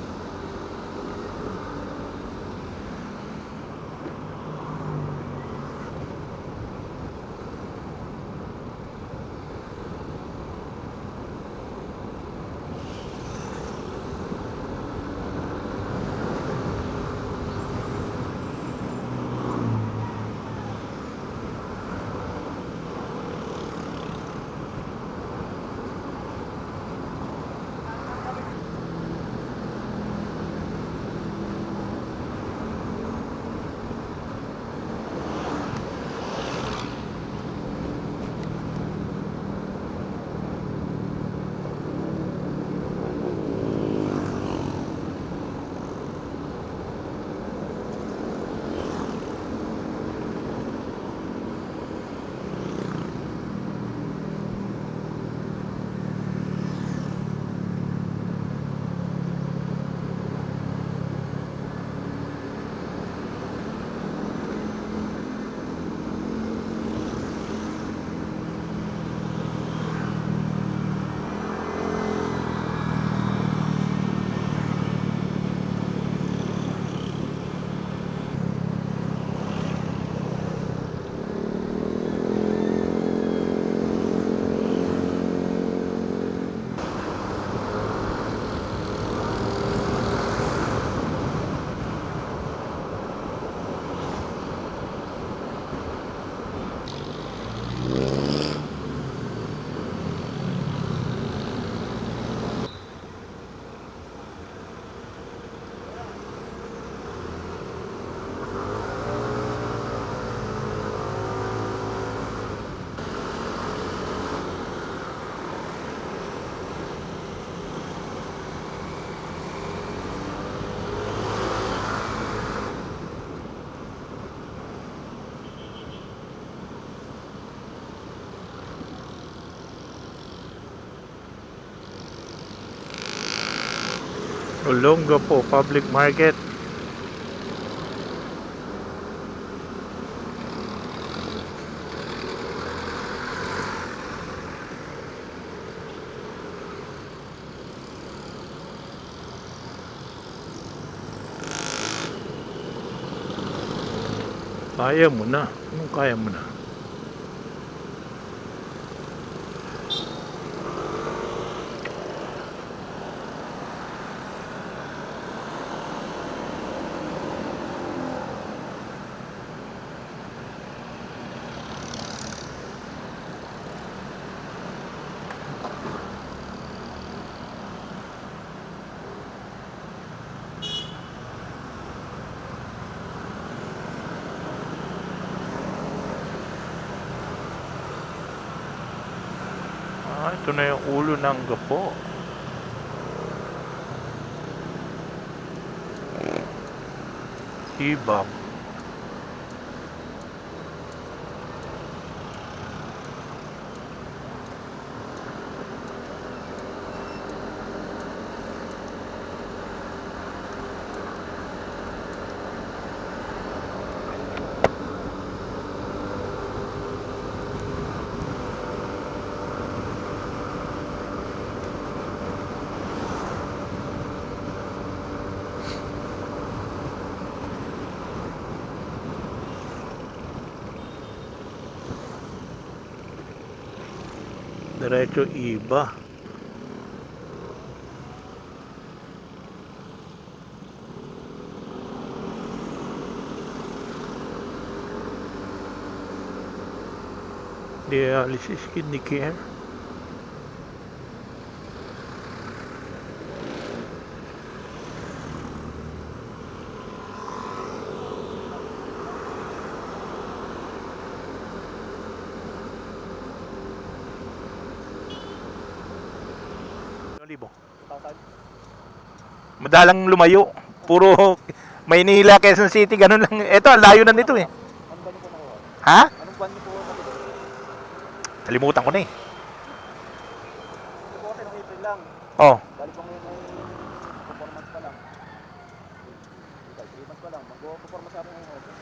Olongapo Public Market. Kaya mo na. Anong kaya mo na? Ito na yung ulo ng gapo. Hibak. Diretso iba. Dialysis, kidney care. Libo. 2,000. Madalang lumayo. Puro Maynila, Quezon City, ganun lang. Ito, ang layo na nito eh. Anong buwan niyo po nakuha? Ha? Anong buwan niyo po nakuha? Kalimutan ko na eh. Ito po kasi nung April lang. Oh, Balik po ngayon ay 4 months pa lang. 3 months pa lang. Mag-performance ako ngayon August.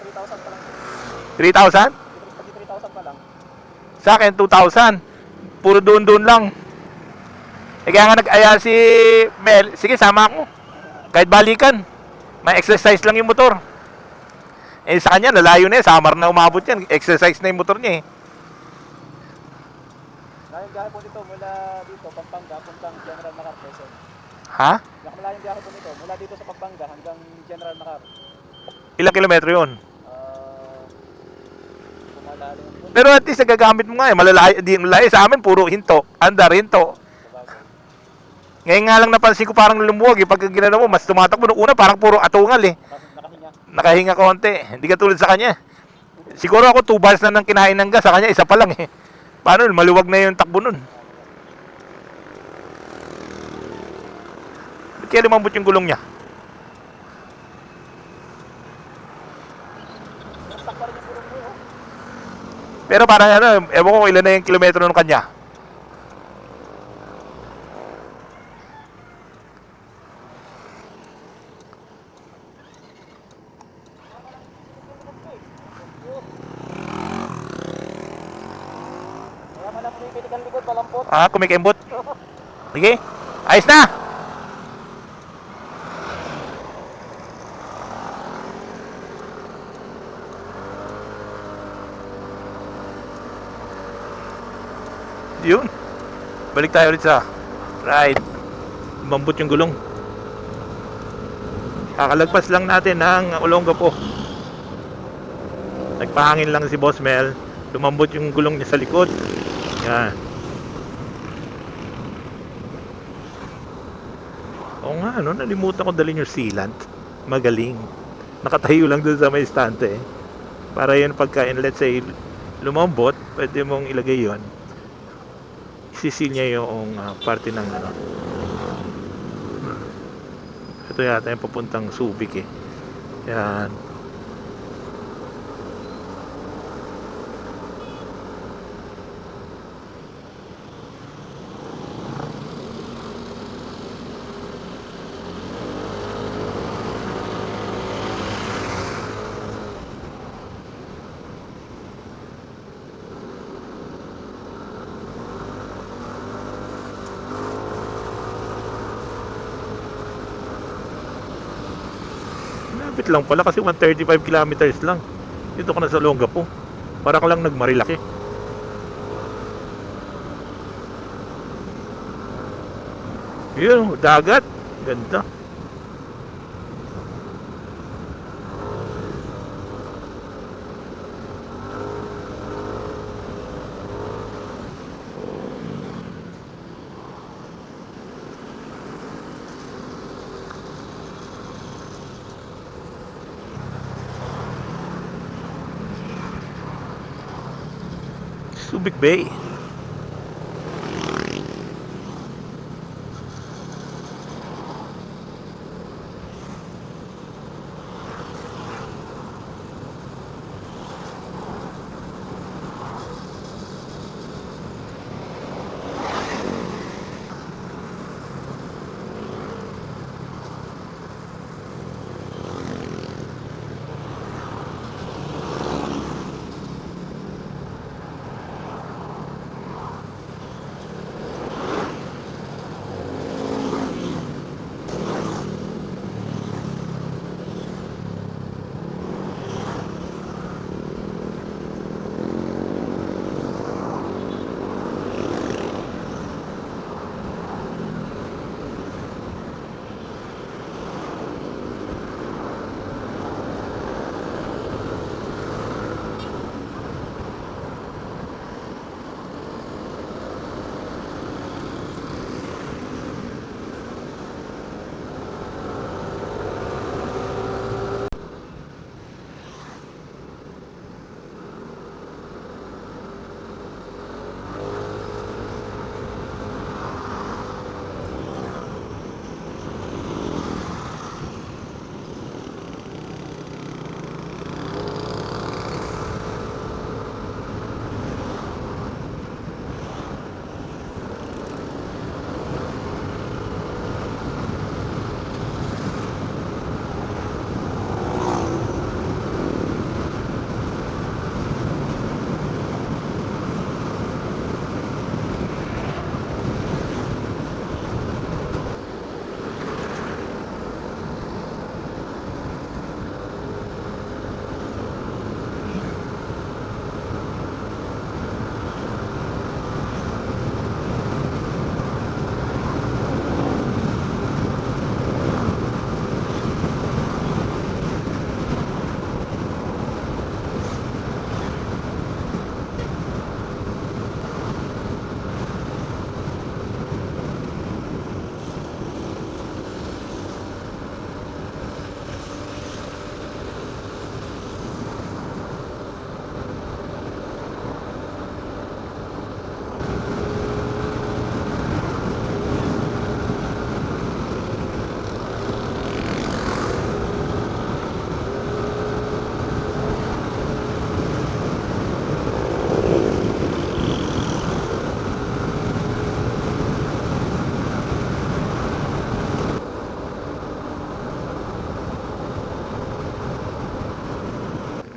3,000 pa lang. 3,000? Pag 3,000 pa lang. Sa akin, 2,000. Puro doon lang. Eh kaya nga nag-aya si Mel, sige sama ako. Kahit balikan. May exercise lang yung motor. Eh sa kanya, lalayo na eh. Samar na umabot yan. Exercise na yung motor niya eh. Malayong biyahe po nito mula dito, Pampanga, puntang General Macar, Quezon. Ha? Malayong biyahe po nito mula dito sa Pampanga hanggang General Macar. Ilang kilometro yun? Pumalalim po. Pero at least nagagamit mo nga eh. Malalayo, di malayo sa amin, puro hinto. Andar, hinto. Sabagay. Ngayon nga lang napansin ko parang lumuwag eh. Pag ginano mo, mas tumatakbo. Nung una parang puro atungal eh. Nakahinga. Nakahinga konti. Hindi ka tulad sa kanya. Siguro ako 2 bars na nang kinain ng gas. Sa kanya, isa pa lang eh. Paano? Maluwag na yung takbo nun. Ba't kaya lumambot yung gulong niya? Stock pa rin yung gulong mo. Pero parang ano, ewan ko ilan na yung kilometro nung kanya. Kaya malap po yung pinikan likod, malampot. Ah, kumikembot. Sige. Ayos na! Yun. Balik tayo ulit sa ride. Lumambot yung gulong. Kakalagpas lang natin ng Olongapo. Nagpahangin lang si Boss Mel. Lumambot yung gulong niya sa likod. Yan. Oo nga, no? Nalimutan ko dalhin yung sealant. Magaling. Nakatayo lang dun sa may estante eh. Para yun pagka, let's say, lumambot, pwede mong ilagay yun. Isisil niya yung parte ng ano. Ito yata yung papuntang Subic eh. Yan. Lapit lang pala kasi 135 kilometers lang. Dito ka na sa Olongapo. Para ka lang nagmarilaki. Yun, dagat. Ganda. Subic Bay.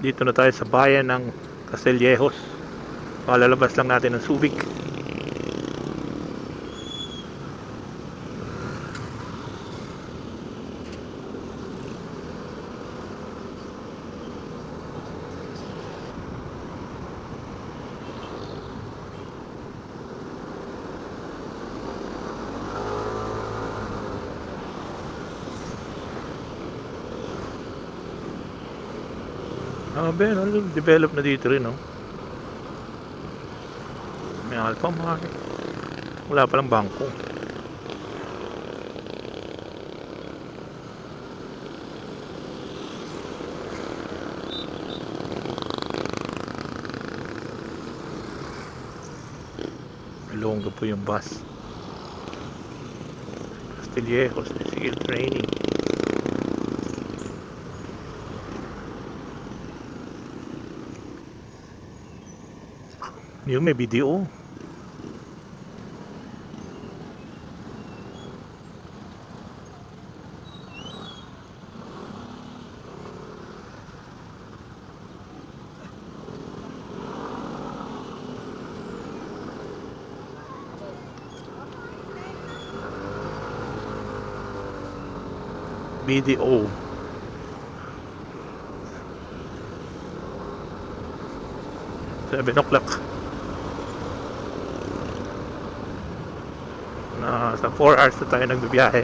Dito na tayo sa bayan ng Castillejos. Palalabas lang natin ng Subic. Ben, develop na dito rin, no? May Alpha Mart. Wala palang bangko. Longga po yung bus. Castillejos, Sigil Training. Yung may video. BDO. Seven o'clock. Sa 4 hours na tayo nagbibiyahe.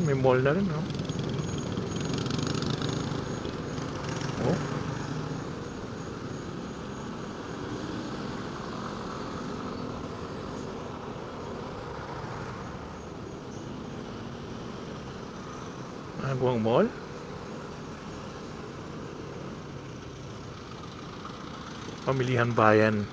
May mall na rin, no? Oh. Agwang Mall. Pamilihan Bayan.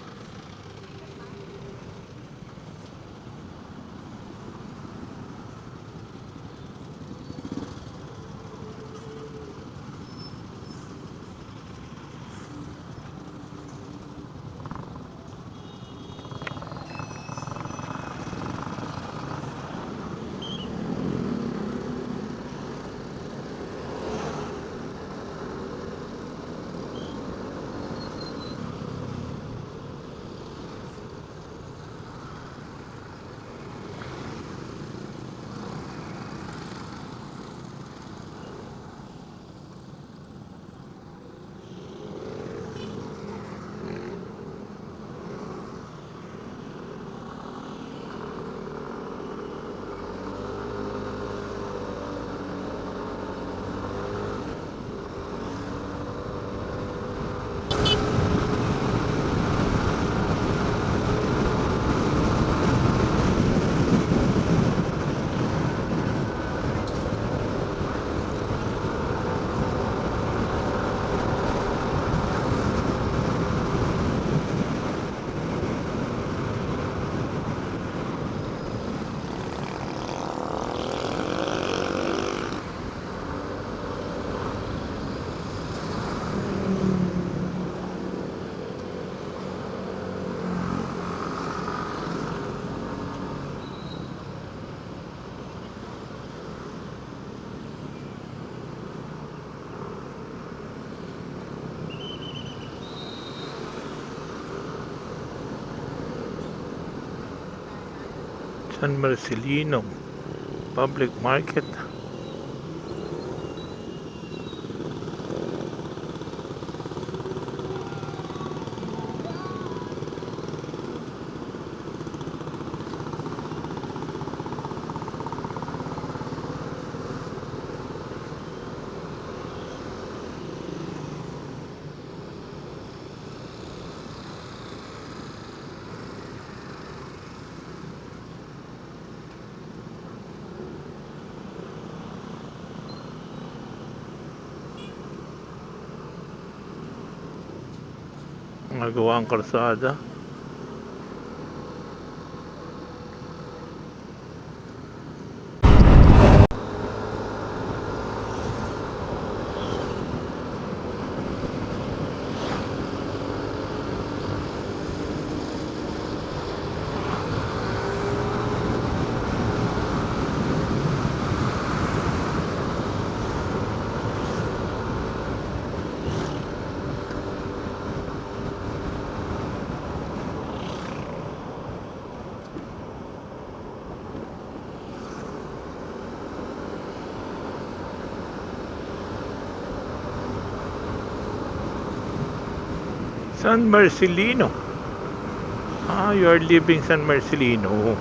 San Marcelino Public Market. Nagawa ang karsada. San Marcelino. Ah, you are leaving San Marcelino.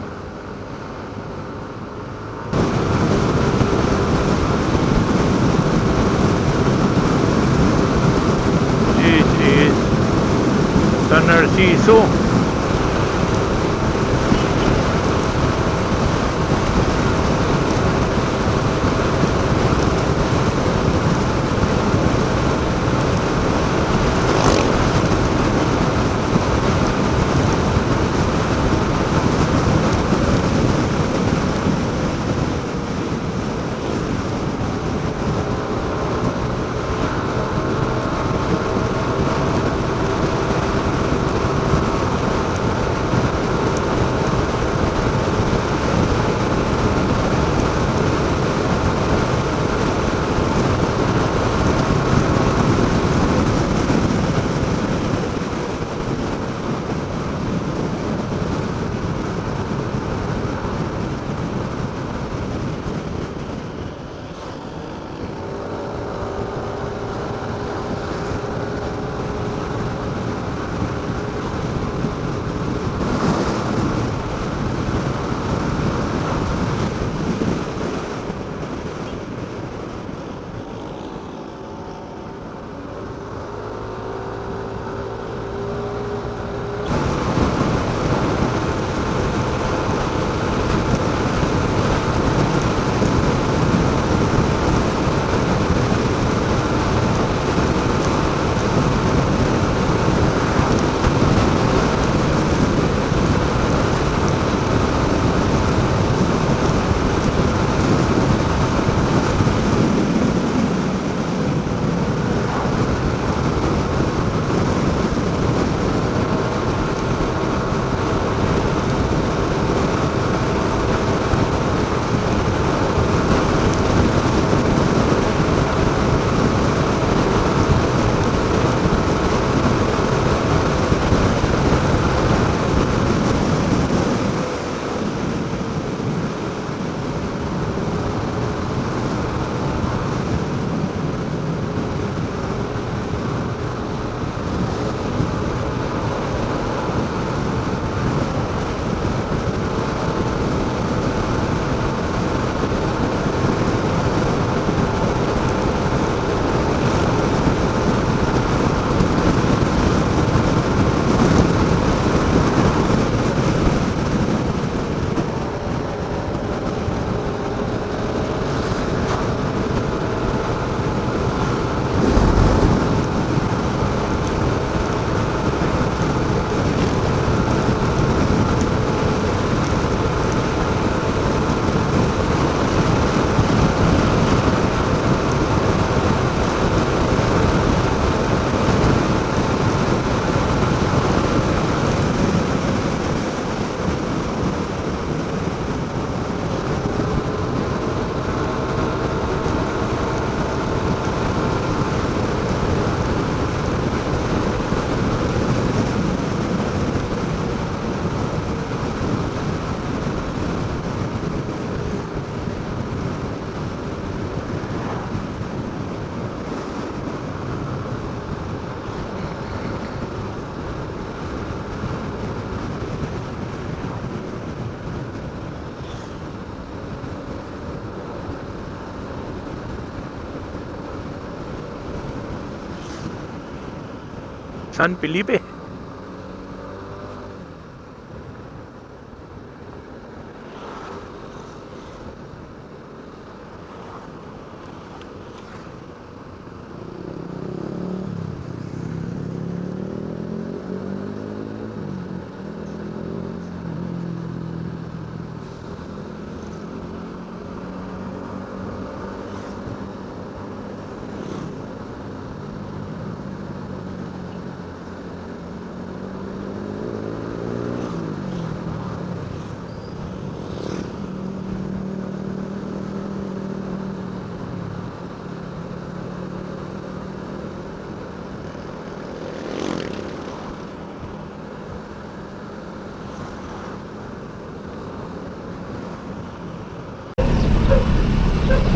This is San Narciso. San Felipe.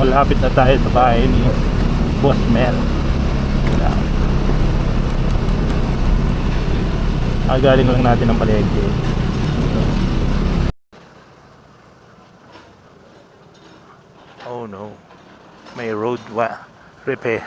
malapit na tayo sa bahay ni Boss Mel. Galing lang natin ng palengke. Oh no, may road repair.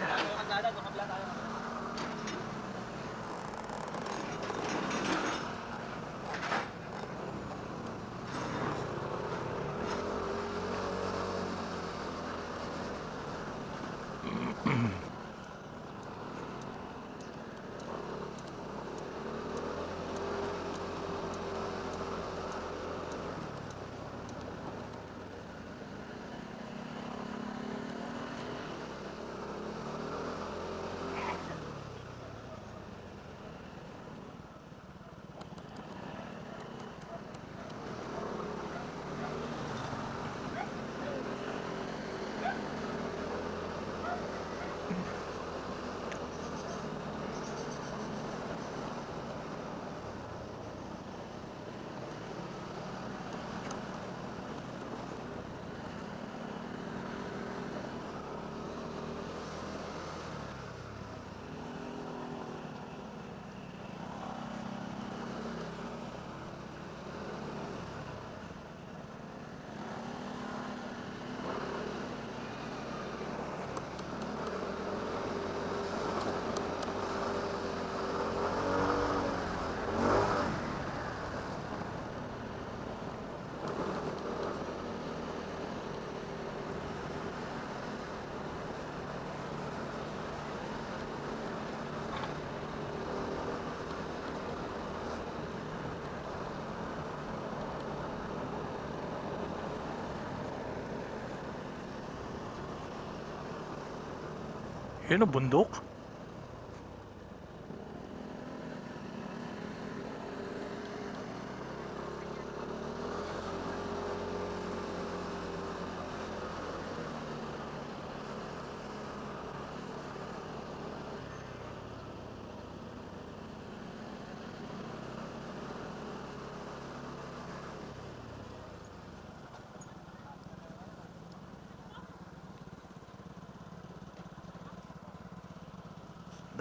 Yun ang bundok.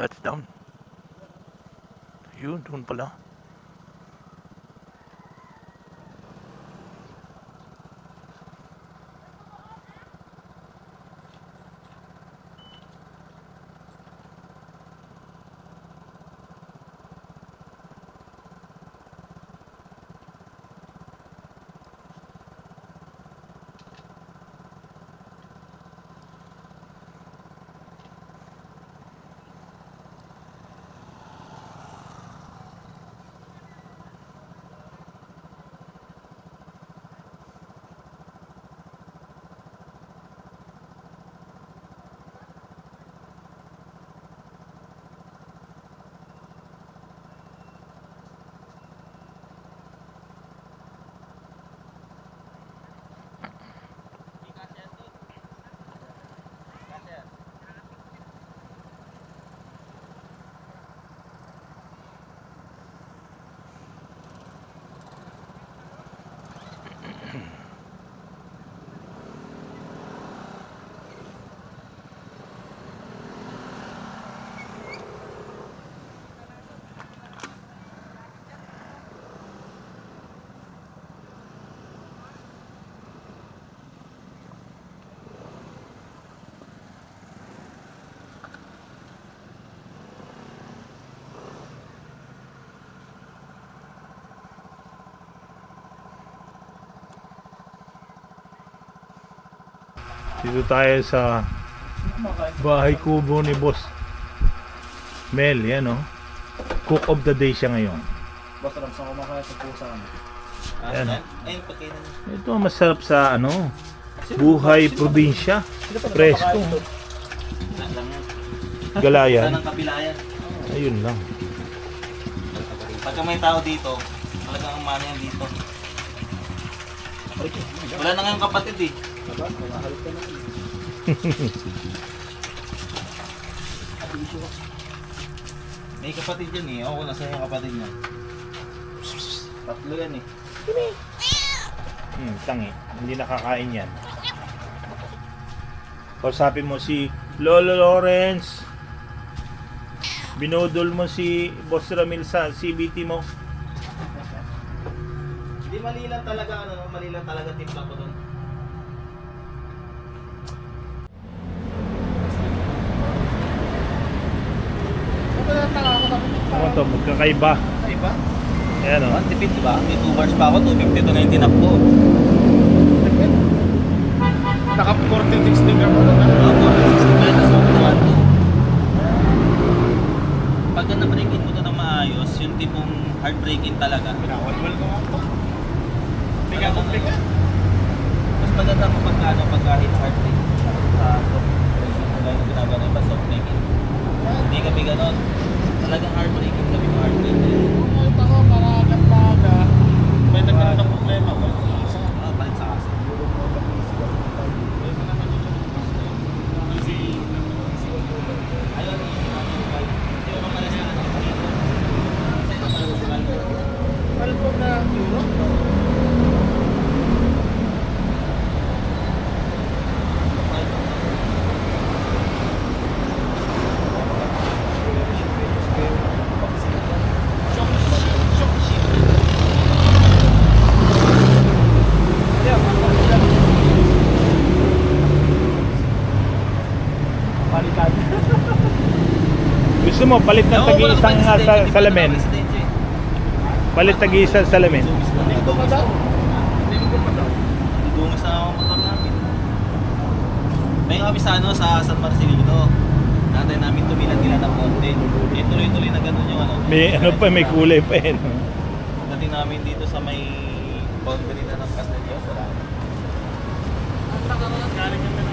That's down. Yun, doon pala. Dito tayo sa bahay kubo ni Boss Mel, yan o. Cook of the day siya ngayon. Boss, alam saan kumakain sa pusa. Ayan. Ayun, pagkainan. Ito masarap sa buhay probinsya. Presko. Galayan. Saan ang kabilayan? Ayun lang. Pagka may tao dito, talagang ang mana yan dito. Wala na ngayong kapatid eh. May kapatid yan eh. Ako, nasa yung kapatid niya. Tatlo yan eh. Tangi. Hindi nakakain yan. Kausapin mo si Lolo Lawrence. Binudol mo si Boss Ramil sa CBT mo. Hindi mali lang talaga, mali lang talaga timpla ko doon. Ano to? Magkakaiba. Ay ba? Ayan o. Tipid, di ba? May 2 bars pa ako, 250 to 90 knock po. Naka 40-60 ka pa na. Ako, 60 minus 1 to 1 Pagka na-break in mo to ng maayos, yung tipong hard break-in talaga. Pinawal-wal ko nga ito. Tiga. Mas maganda ko pagka hit hard break sa soft break-in. Kaya yung ginagawa na iba soft break-in. Hindi kami ganon. Talagang hard break-in kami ng hard break-in. Ito ko, para agad-aga. May nagkaroon ng problema. Palit sa kasi. Ayun, easy natin yung bike. Hindi mo malas na natin dito. Kasi ito pala si bike. Palpo na euro. Gusto mo palit ng tagi-isang salamin? Palit tagi-isang salamin. Hindi ko pa daw. Dungis na ako motor namin. May kami sa sa San Marcelino. Natay namin tumilan-tilan ng konti. Eh, tuloy-tuloy na ganun yung ano. May ano pa, may kulay pa eh. No? Dating namin dito sa may boundary na ng Castelio. Wala. Galing kami